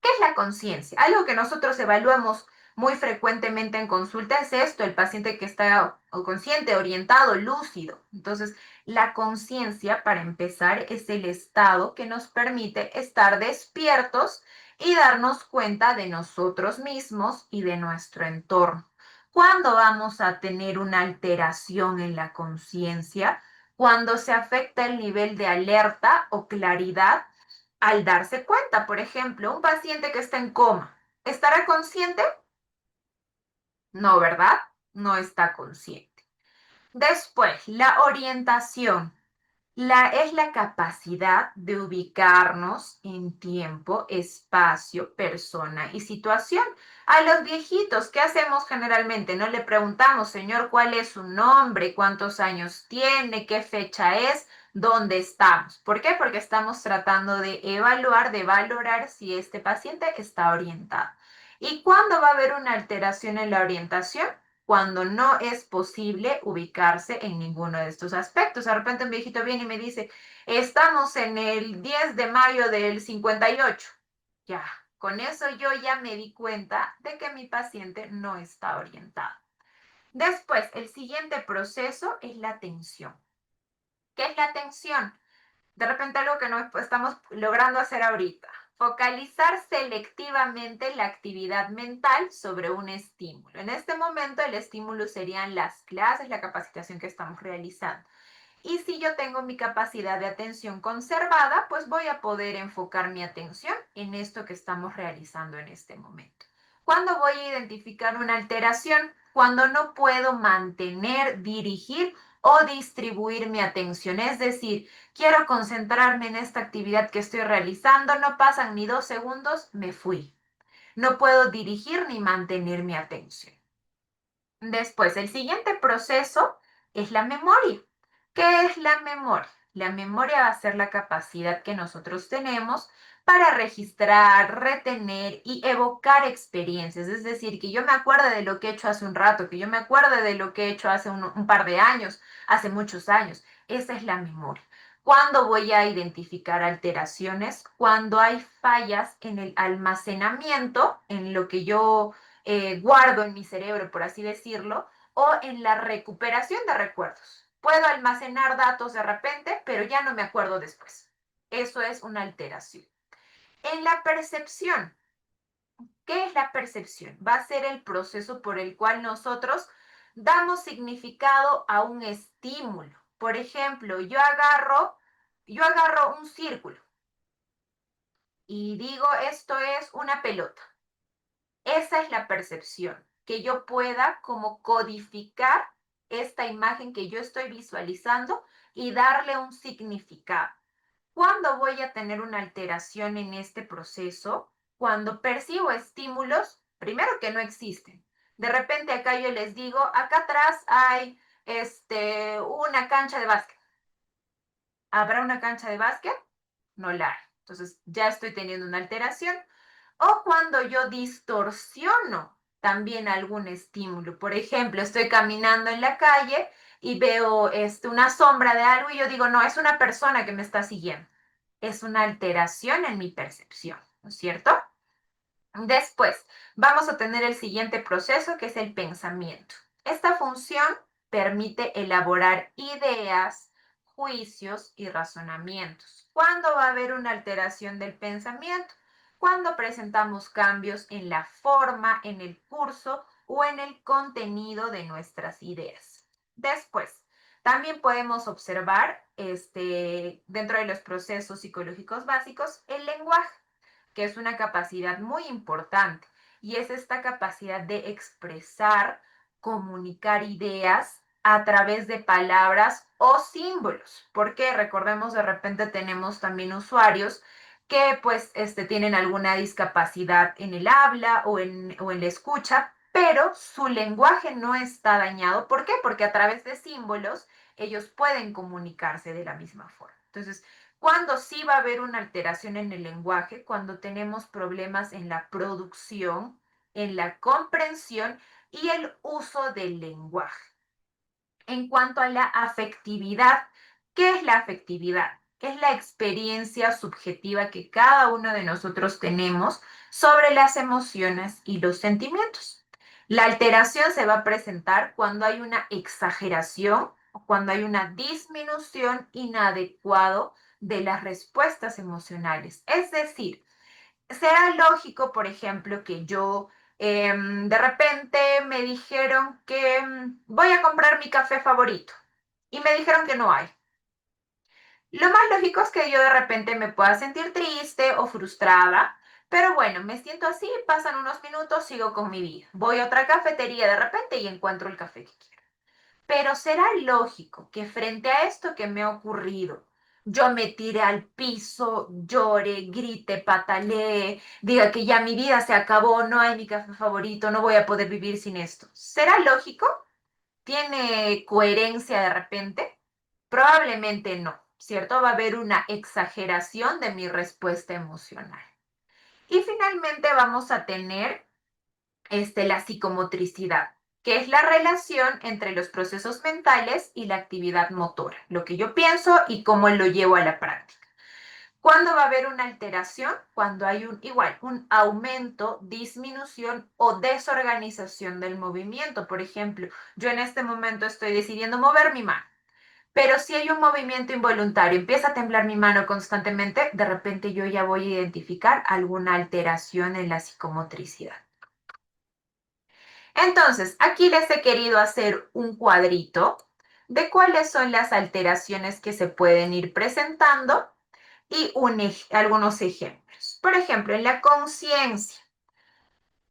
¿Qué es la conciencia? Algo que nosotros evaluamos muy frecuentemente en consulta es esto, el paciente que está consciente, orientado, lúcido. Entonces, la conciencia, para empezar, es el estado que nos permite estar despiertos y darnos cuenta de nosotros mismos y de nuestro entorno. ¿Cuándo vamos a tener una alteración en la conciencia? Cuando se afecta el nivel de alerta o claridad al darse cuenta. Por ejemplo, un paciente que está en coma, ¿estará consciente? No, ¿verdad? No está consciente. Después, la orientación. Es la capacidad de ubicarnos en tiempo, espacio, persona y situación. A los viejitos, ¿qué hacemos generalmente? No le preguntamos, señor, ¿cuál es su nombre? ¿Cuántos años tiene? ¿Qué fecha es? ¿Dónde estamos? ¿Por qué? Porque estamos tratando de evaluar, de valorar si este paciente está orientado. ¿Y cuándo va a haber una alteración en la orientación? Cuando no es posible ubicarse en ninguno de estos aspectos. De repente un viejito viene y me dice, estamos en el 10 de mayo del 58. Ya, con eso yo ya me di cuenta de que mi paciente no está orientado. Después, el siguiente proceso es la atención. ¿Qué es la atención? De repente algo que no estamos logrando hacer ahorita. Focalizar selectivamente la actividad mental sobre un estímulo. En este momento el estímulo serían las clases, la capacitación que estamos realizando. Y si yo tengo mi capacidad de atención conservada, pues voy a poder enfocar mi atención en esto que estamos realizando en este momento. ¿Cuándo voy a identificar una alteración? Cuando no puedo mantener, dirigir o distribuir mi atención. Es decir, quiero concentrarme en esta actividad que estoy realizando, no pasan ni 2 segundos, me fui. No puedo dirigir ni mantener mi atención. Después, el siguiente proceso es la memoria. ¿Qué es la memoria? La memoria va a ser la capacidad que nosotros tenemos para registrar, retener y evocar experiencias. Es decir, que yo me acuerde de lo que he hecho hace un rato, que yo me acuerde de lo que he hecho hace un par de años, hace muchos años. Esa es la memoria. ¿Cuándo voy a identificar alteraciones? Cuando hay fallas en el almacenamiento, en lo que yo guardo en mi cerebro, por así decirlo, o en la recuperación de recuerdos. Puedo almacenar datos de repente, pero ya no me acuerdo después. Eso es una alteración. En la percepción, ¿qué es la percepción? Va a ser el proceso por el cual nosotros damos significado a un estímulo. Por ejemplo, yo agarro un círculo y digo, esto es una pelota. Esa es la percepción, que yo pueda como codificar esta imagen que yo estoy visualizando y darle un significado. ¿Cuándo voy a tener una alteración en este proceso? Cuando percibo estímulos, primero que no existen. De repente acá yo les digo, acá atrás hay una cancha de básquet. ¿Habrá una cancha de básquet? No la hay. Entonces ya estoy teniendo una alteración. O cuando yo distorsiono también algún estímulo. Por ejemplo, estoy caminando en la calle y veo una sombra de algo y yo digo, no, es una persona que me está siguiendo. Es una alteración en mi percepción, ¿no es cierto? Después, vamos a tener el siguiente proceso, que es el pensamiento. Esta función permite elaborar ideas, juicios y razonamientos. ¿Cuándo va a haber una alteración del pensamiento? Cuando presentamos cambios en la forma, en el curso o en el contenido de nuestras ideas. Después, también podemos observar dentro de los procesos psicológicos básicos el lenguaje, que es una capacidad muy importante, y es esta capacidad de expresar, comunicar ideas a través de palabras o símbolos, porque recordemos, de repente tenemos también usuarios que pues tienen alguna discapacidad en el habla o en la escucha, pero su lenguaje no está dañado. ¿Por qué? Porque a través de símbolos ellos pueden comunicarse de la misma forma. Entonces, cuando sí va a haber una alteración en el lenguaje, cuando tenemos problemas en la producción, en la comprensión y el uso del lenguaje. En cuanto a la afectividad, ¿qué es la afectividad? Es la experiencia subjetiva que cada uno de nosotros tenemos sobre las emociones y los sentimientos. La alteración se va a presentar cuando hay una exageración o cuando hay una disminución inadecuada de las respuestas emocionales. Es decir, será lógico, por ejemplo, que yo de repente me dijeron que voy a comprar mi café favorito y me dijeron que no hay. Lo más lógico es que yo de repente me pueda sentir triste o frustrada, pero bueno, me siento así, pasan unos minutos, sigo con mi vida. Voy a otra cafetería de repente y encuentro el café que quiero. Pero será lógico que frente a esto que me ha ocurrido, yo me tire al piso, llore, grite, patalee, diga que ya mi vida se acabó, no hay mi café favorito, no voy a poder vivir sin esto. ¿Será lógico? ¿Tiene coherencia de repente? Probablemente no, ¿cierto? Va a haber una exageración de mi respuesta emocional. Y finalmente vamos a tener la psicomotricidad, que es la relación entre los procesos mentales y la actividad motora, lo que yo pienso y cómo lo llevo a la práctica. ¿Cuándo va a haber una alteración? Cuando hay un aumento, disminución o desorganización del movimiento. Por ejemplo, yo en este momento estoy decidiendo mover mi mano, pero si hay un movimiento involuntario, empieza a temblar mi mano constantemente, de repente yo ya voy a identificar alguna alteración en la psicomotricidad. Entonces, aquí les he querido hacer un cuadrito de cuáles son las alteraciones que se pueden ir presentando y algunos ejemplos. Por ejemplo, en la conciencia,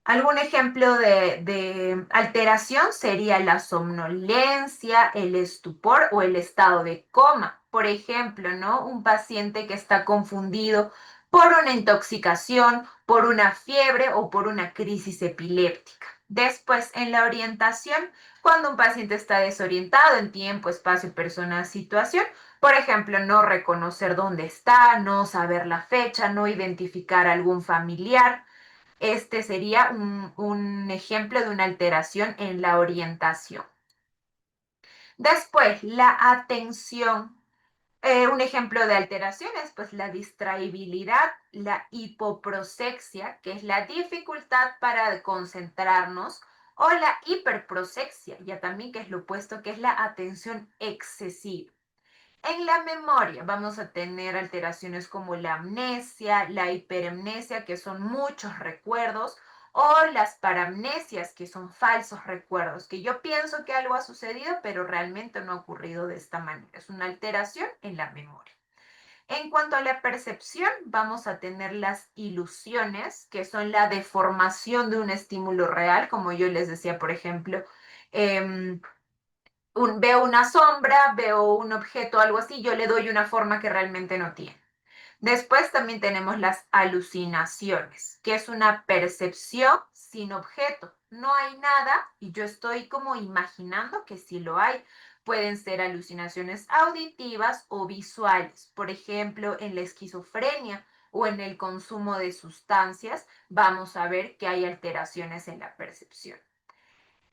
algún ejemplo de alteración sería la somnolencia, el estupor o el estado de coma. Por ejemplo, ¿no? Un paciente que está confundido por una intoxicación, por una fiebre o por una crisis epiléptica. Después, en la orientación, cuando un paciente está desorientado en tiempo, espacio, persona, situación, por ejemplo, no reconocer dónde está, no saber la fecha, no identificar a algún familiar. Este sería un ejemplo de una alteración en la orientación. Después, la atención. Un ejemplo de alteraciones, pues la distraibilidad, la hipoprosexia, que es la dificultad para concentrarnos, o la hiperprosexia, ya también que es lo opuesto, que es la atención excesiva. En la memoria vamos a tener alteraciones como la amnesia, la hiperemnesia, que son muchos recuerdos, o las paramnesias, que son falsos recuerdos, que yo pienso que algo ha sucedido, pero realmente no ha ocurrido de esta manera. Es una alteración en la memoria. En cuanto a la percepción, vamos a tener las ilusiones, que son la deformación de un estímulo real, como yo les decía, por ejemplo, em, veo una sombra, veo un objeto, algo así, yo le doy una forma que realmente no tiene. Después también tenemos las alucinaciones, que es una percepción sin objeto. No hay nada y yo estoy como imaginando que sí lo hay. Pueden ser alucinaciones auditivas o visuales. Por ejemplo, en la esquizofrenia o en el consumo de sustancias, vamos a ver que hay alteraciones en la percepción.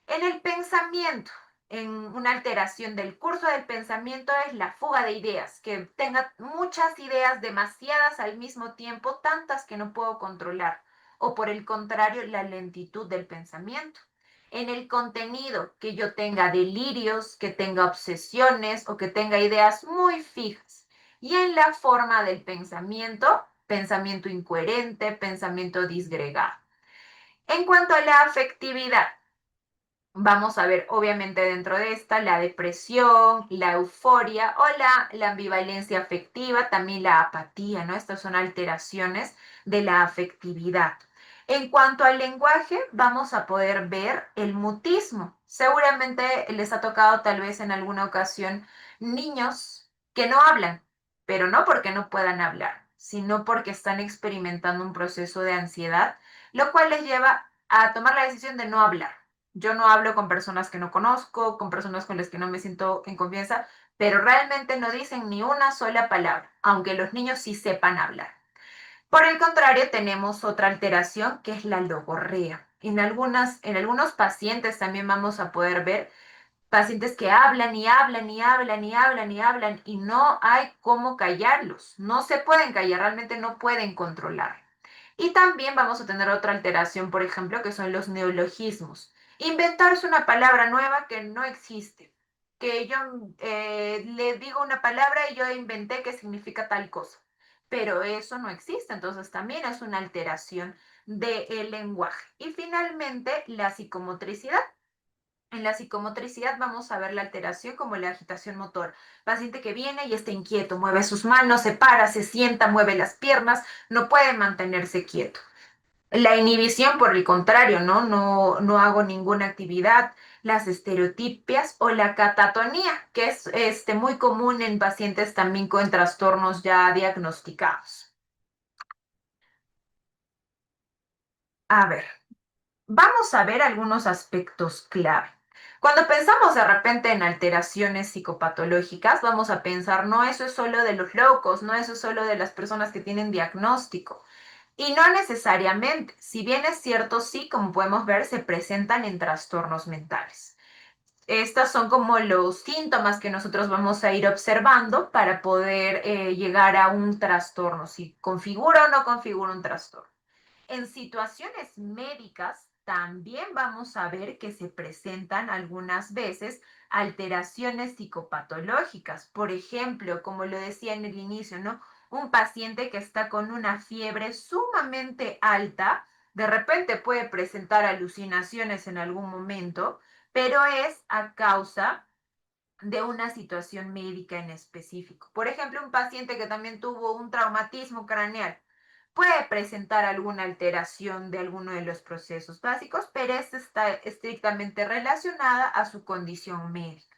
En el pensamiento, en una alteración del curso del pensamiento es la fuga de ideas, que tenga muchas ideas, demasiadas al mismo tiempo, tantas que no puedo controlar, o por el contrario, la lentitud del pensamiento. En el contenido, que yo tenga delirios, que tenga obsesiones o que tenga ideas muy fijas. Y en la forma del pensamiento, pensamiento incoherente, pensamiento disgregado. En cuanto a la afectividad, vamos a ver, obviamente, dentro de esta, la depresión, la euforia o la ambivalencia afectiva, también la apatía, ¿no? Estas son alteraciones de la afectividad. En cuanto al lenguaje, vamos a poder ver el mutismo. Seguramente les ha tocado tal vez en alguna ocasión niños que no hablan, pero no porque no puedan hablar, sino porque están experimentando un proceso de ansiedad, lo cual les lleva a tomar la decisión de no hablar. Yo no hablo con personas que no conozco, con personas con las que no me siento en confianza, pero realmente no dicen ni una sola palabra, aunque los niños sí sepan hablar. Por el contrario, tenemos otra alteración que es la logorrea. En algunos pacientes también vamos a poder ver pacientes que hablan y hablan y hablan y hablan y hablan y no hay cómo callarlos. No se pueden callar, realmente no pueden controlar. Y también vamos a tener otra alteración, por ejemplo, que son los neologismos. Inventarse una palabra nueva que no existe. Que yo le digo una palabra y yo inventé que significa tal cosa. Pero eso no existe, entonces también es una alteración del lenguaje. Y finalmente, la psicomotricidad. En la psicomotricidad vamos a ver la alteración como la agitación motor. Paciente que viene y está inquieto, mueve sus manos, se para, se sienta, mueve las piernas, no puede mantenerse quieto. La inhibición, por el contrario, no hago ninguna actividad. Las estereotipias o la catatonía, que es muy común en pacientes también con trastornos ya diagnosticados. A ver, vamos a ver algunos aspectos clave. Cuando pensamos de repente en alteraciones psicopatológicas, vamos a pensar, no, eso es solo de los locos, no, eso es solo de las personas que tienen diagnóstico. Y no necesariamente, si bien es cierto, sí, como podemos ver, se presentan en trastornos mentales. Estos son como los síntomas que nosotros vamos a ir observando para poder llegar a un trastorno, si configura o no configura un trastorno. En situaciones médicas también vamos a ver que se presentan algunas veces alteraciones psicopatológicas. Por ejemplo, como lo decía en el inicio, ¿no? Un paciente que está con una fiebre sumamente alta, de repente puede presentar alucinaciones en algún momento, pero es a causa de una situación médica en específico. Por ejemplo, un paciente que también tuvo un traumatismo craneal puede presentar alguna alteración de alguno de los procesos básicos, pero esta está estrictamente relacionada a su condición médica.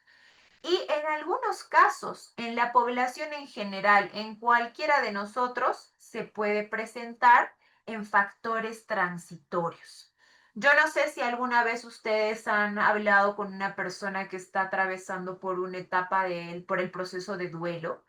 Y en algunos casos, en la población en general, en cualquiera de nosotros, se puede presentar en factores transitorios. Yo no sé si alguna vez ustedes han hablado con una persona que está atravesando por una etapa por el proceso de duelo.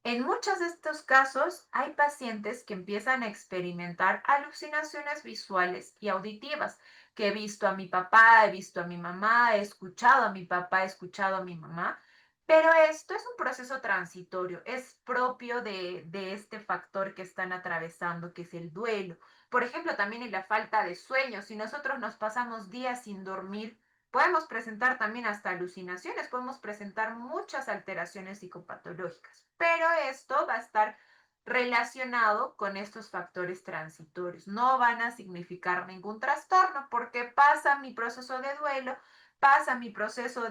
En muchos de estos casos hay pacientes que empiezan a experimentar alucinaciones visuales y auditivas, que he visto a mi papá, he visto a mi mamá, he escuchado a mi papá, he escuchado a mi mamá, pero esto es un proceso transitorio, es propio de este factor que están atravesando, que es el duelo. Por ejemplo, también en la falta de sueño, si nosotros nos pasamos días sin dormir, podemos presentar también hasta alucinaciones, podemos presentar muchas alteraciones psicopatológicas, pero esto va a estar relacionado con estos factores transitorios. No van a significar ningún trastorno porque pasa mi proceso de duelo, pasa mi proceso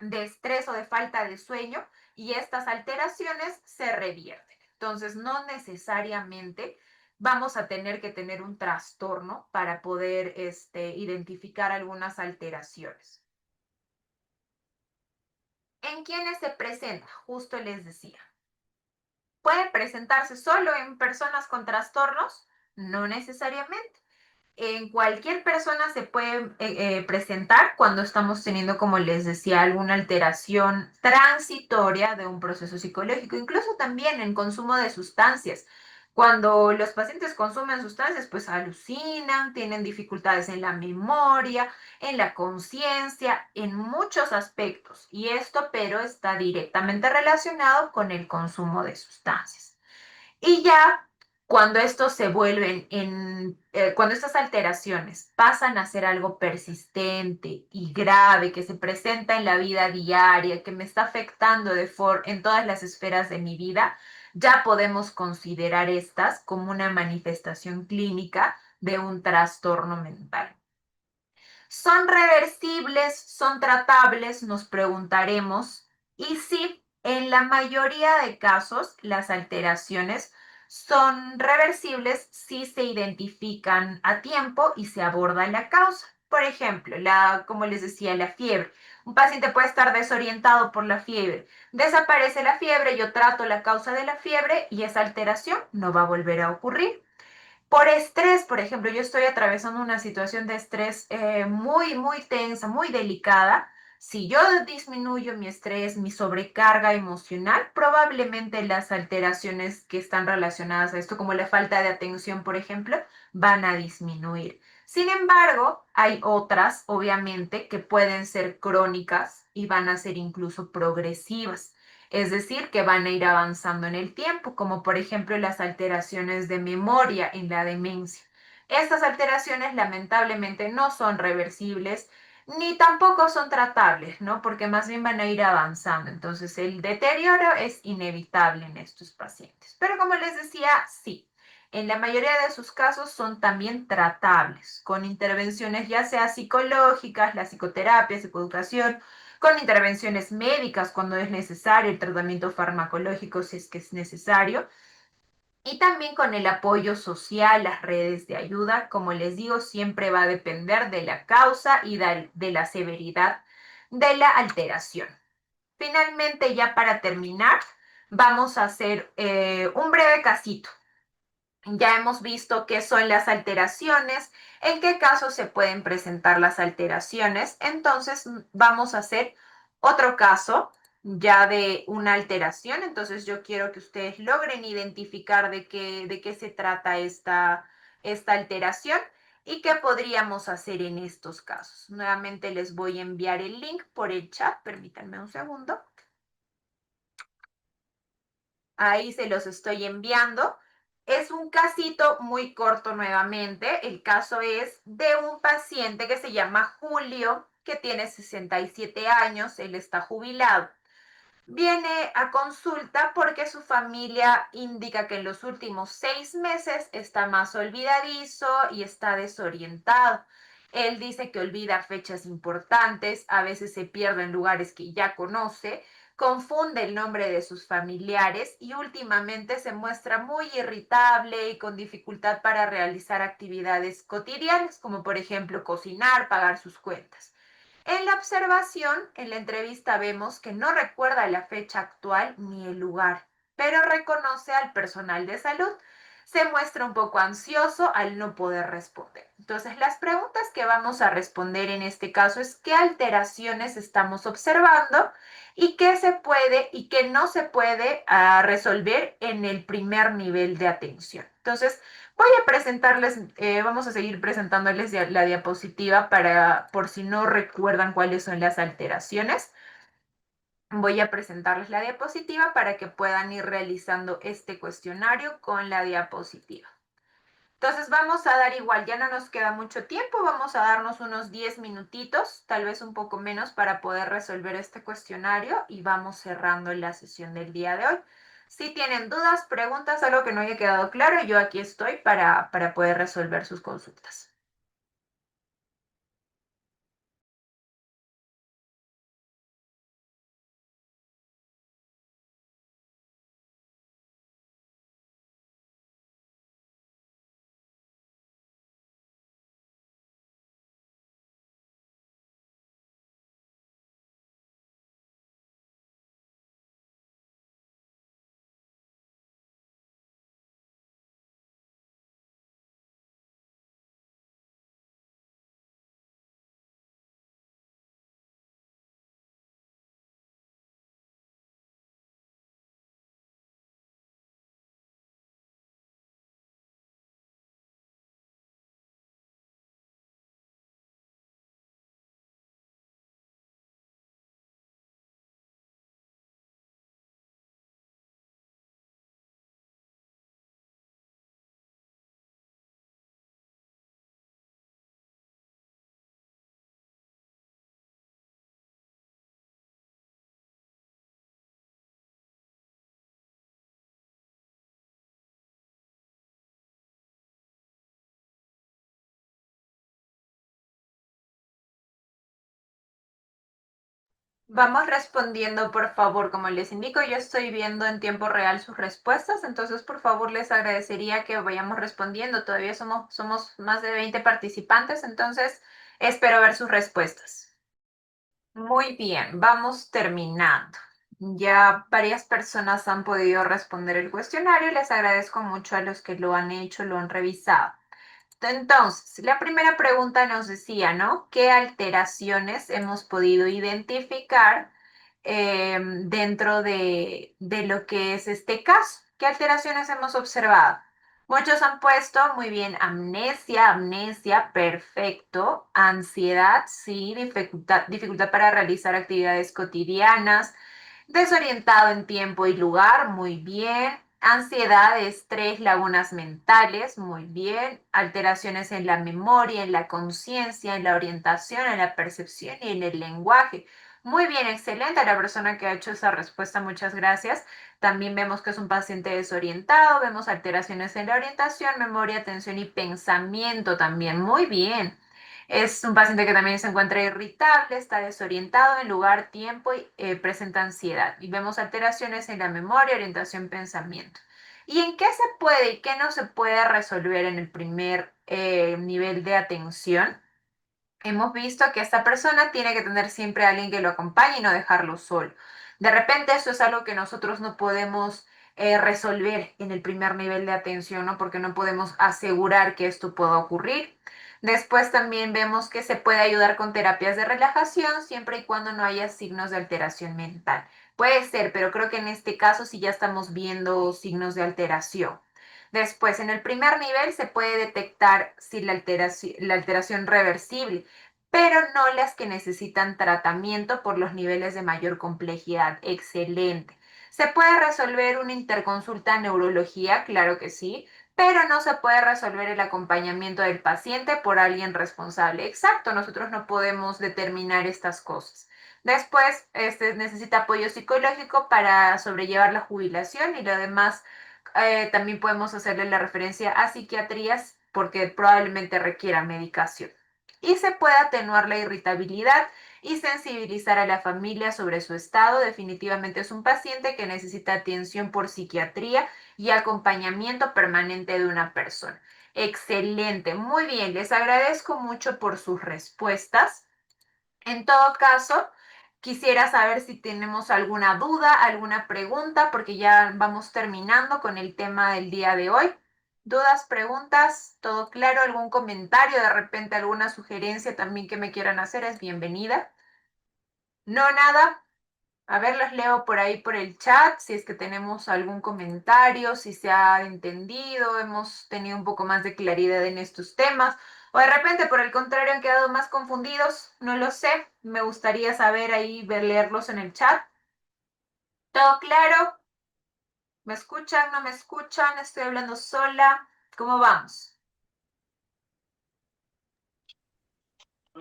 de estrés o de falta de sueño y estas alteraciones se revierten. Entonces, no necesariamente vamos a tener que tener un trastorno para poder identificar algunas alteraciones. ¿En quiénes se presenta? Justo les decía. ¿Puede presentarse solo en personas con trastornos? No necesariamente. En cualquier persona se puede presentar cuando estamos teniendo, como les decía, alguna alteración transitoria de un proceso psicológico, incluso también en consumo de sustancias. Cuando los pacientes consumen sustancias, pues alucinan, tienen dificultades en la memoria, en la conciencia, en muchos aspectos. Y esto, pero está directamente relacionado con el consumo de sustancias. Y ya cuando estos se vuelven cuando estas alteraciones pasan a ser algo persistente y grave que se presenta en la vida diaria, que me está afectando en todas las esferas de mi vida, ya podemos considerar estas como una manifestación clínica de un trastorno mental. ¿Son reversibles? ¿Son tratables? Nos preguntaremos. Y sí, en la mayoría de casos, las alteraciones son reversibles si se identifican a tiempo y se aborda la causa. Por ejemplo, como les decía, la fiebre. Un paciente puede estar desorientado por la fiebre. Desaparece la fiebre, yo trato la causa de la fiebre y esa alteración no va a volver a ocurrir. Por estrés, por ejemplo, yo estoy atravesando una situación de estrés muy tensa, muy delicada. Si yo disminuyo mi estrés, mi sobrecarga emocional, probablemente las alteraciones que están relacionadas a esto, como la falta de atención, por ejemplo, van a disminuir. Sin embargo, hay otras, obviamente, que pueden ser crónicas y van a ser incluso progresivas. Es decir, que van a ir avanzando en el tiempo, como por ejemplo las alteraciones de memoria en la demencia. Estas alteraciones lamentablemente no son reversibles ni tampoco son tratables, ¿no? Porque más bien van a ir avanzando. Entonces el deterioro es inevitable en estos pacientes. Pero como les decía, sí, en la mayoría de sus casos son también tratables, con intervenciones ya sea psicológicas, la psicoterapia, psicoeducación, con intervenciones médicas cuando es necesario, el tratamiento farmacológico si es que es necesario, y también con el apoyo social, las redes de ayuda. Como les digo, siempre va a depender de la causa y de la severidad de la alteración. Finalmente, ya para terminar, vamos a hacer un breve casito. Ya hemos visto qué son las alteraciones, en qué casos se pueden presentar las alteraciones. Entonces vamos a hacer otro caso ya de una alteración. Entonces yo quiero que ustedes logren identificar de qué se trata esta alteración y qué podríamos hacer en estos casos. Nuevamente les voy a enviar el link por el chat. Permítanme un segundo. Ahí se los estoy enviando. Es un casito muy corto nuevamente. El caso es de un paciente que se llama Julio, que tiene 67 años, él está jubilado. Viene a consulta porque su familia indica que en los últimos 6 meses está más olvidadizo y está desorientado. Él dice que olvida fechas importantes, a veces se pierde en lugares que ya conoce, confunde el nombre de sus familiares y últimamente se muestra muy irritable y con dificultad para realizar actividades cotidianas, como por ejemplo cocinar, pagar sus cuentas. En la observación, en la entrevista vemos que no recuerda la fecha actual ni el lugar, pero reconoce al personal de salud. Se muestra un poco ansioso al no poder responder. Entonces, las preguntas que vamos a responder en este caso es qué alteraciones estamos observando y qué se puede y qué no se puede resolver en el primer nivel de atención. Entonces, voy a presentarles, vamos a seguir presentándoles la diapositiva por si no recuerdan cuáles son las alteraciones. Voy a presentarles la diapositiva para que puedan ir realizando este cuestionario con la diapositiva. Entonces vamos a dar igual, ya no nos queda mucho tiempo, vamos a darnos unos 10 minutitos, tal vez un poco menos para poder resolver este cuestionario y vamos cerrando la sesión del día de hoy. Si tienen dudas, preguntas, algo que no haya quedado claro, yo aquí estoy para poder resolver sus consultas. Vamos respondiendo, por favor. Como les indico, yo estoy viendo en tiempo real sus respuestas, entonces por favor les agradecería que vayamos respondiendo. Todavía somos más de 20 participantes, entonces espero ver sus respuestas. Muy bien, vamos terminando. Ya varias personas han podido responder el cuestionario. Les agradezco mucho a los que lo han hecho, lo han revisado. Entonces, la primera pregunta nos decía, ¿no? ¿Qué alteraciones hemos podido identificar dentro de lo que es este caso? ¿Qué alteraciones hemos observado? Muchos han puesto, muy bien, amnesia, perfecto, ansiedad, sí, dificultad para realizar actividades cotidianas, desorientado en tiempo y lugar, muy bien. Ansiedad, estrés, lagunas mentales, muy bien. Alteraciones en la memoria, en la conciencia, en la orientación, en la percepción y en el lenguaje. Muy bien, excelente. A la persona que ha hecho esa respuesta, muchas gracias. También vemos que es un paciente desorientado, vemos alteraciones en la orientación, memoria, atención y pensamiento también. Muy bien. Es un paciente que también se encuentra irritable, está desorientado en lugar, tiempo y presenta ansiedad. Y vemos alteraciones en la memoria, orientación, pensamiento. ¿Y en qué se puede y qué no se puede resolver en el primer nivel de atención? Hemos visto que esta persona tiene que tener siempre a alguien que lo acompañe y no dejarlo solo. De repente eso es algo que nosotros no podemos resolver en el primer nivel de atención, ¿no? Porque no podemos asegurar que esto pueda ocurrir. Después también vemos que se puede ayudar con terapias de relajación siempre y cuando no haya signos de alteración mental. Puede ser, pero creo que en este caso sí ya estamos viendo signos de alteración. Después, en el primer nivel se puede detectar si la alteración reversible, pero no las que necesitan tratamiento por los niveles de mayor complejidad. Excelente. ¿Se puede resolver una interconsulta en neurología? Claro que sí, pero no se puede resolver el acompañamiento del paciente por alguien responsable. Exacto, nosotros no podemos determinar estas cosas. Después, necesita apoyo psicológico para sobrellevar la jubilación y lo demás también podemos hacerle la referencia a psiquiatrías porque probablemente requiera medicación. Y se puede atenuar la irritabilidad y sensibilizar a la familia sobre su estado. Definitivamente es un paciente que necesita atención por psiquiatría y acompañamiento permanente de una persona. Excelente, muy bien, les agradezco mucho por sus respuestas. En todo caso, quisiera saber si tenemos alguna duda, alguna pregunta, porque ya vamos terminando con el tema del día de hoy. ¿Dudas, preguntas? ¿Todo claro? ¿Algún comentario? De repente alguna sugerencia también que me quieran hacer es bienvenida. No, nada. A ver, los leo por ahí por el chat, si es que tenemos algún comentario, si se ha entendido, hemos tenido un poco más de claridad en estos temas, o de repente, por el contrario, han quedado más confundidos, no lo sé, me gustaría saber ahí, leerlos en el chat. ¿Todo claro? ¿Me escuchan? ¿No me escuchan? ¿Estoy hablando sola? ¿Cómo vamos?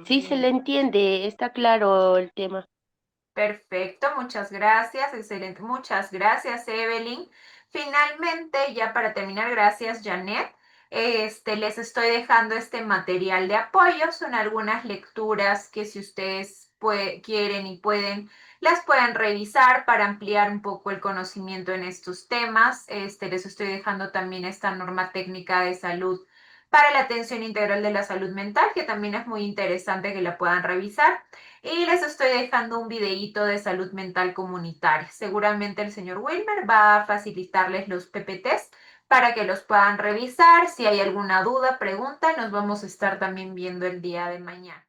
Sí se le entiende, está claro el tema. Perfecto, muchas gracias, excelente, muchas gracias, Evelyn. Finalmente, ya para terminar, gracias, Janet. Les estoy dejando este material de apoyo, son algunas lecturas que si ustedes quieren y pueden, las pueden revisar para ampliar un poco el conocimiento en estos temas. Les estoy dejando también esta norma técnica de salud para la atención integral de la salud mental, que también es muy interesante que la puedan revisar. Y les estoy dejando un videíto de salud mental comunitaria. Seguramente el señor Wilmer va a facilitarles los PPTs para que los puedan revisar. Si hay alguna duda, pregunta, nos vamos a estar también viendo el día de mañana.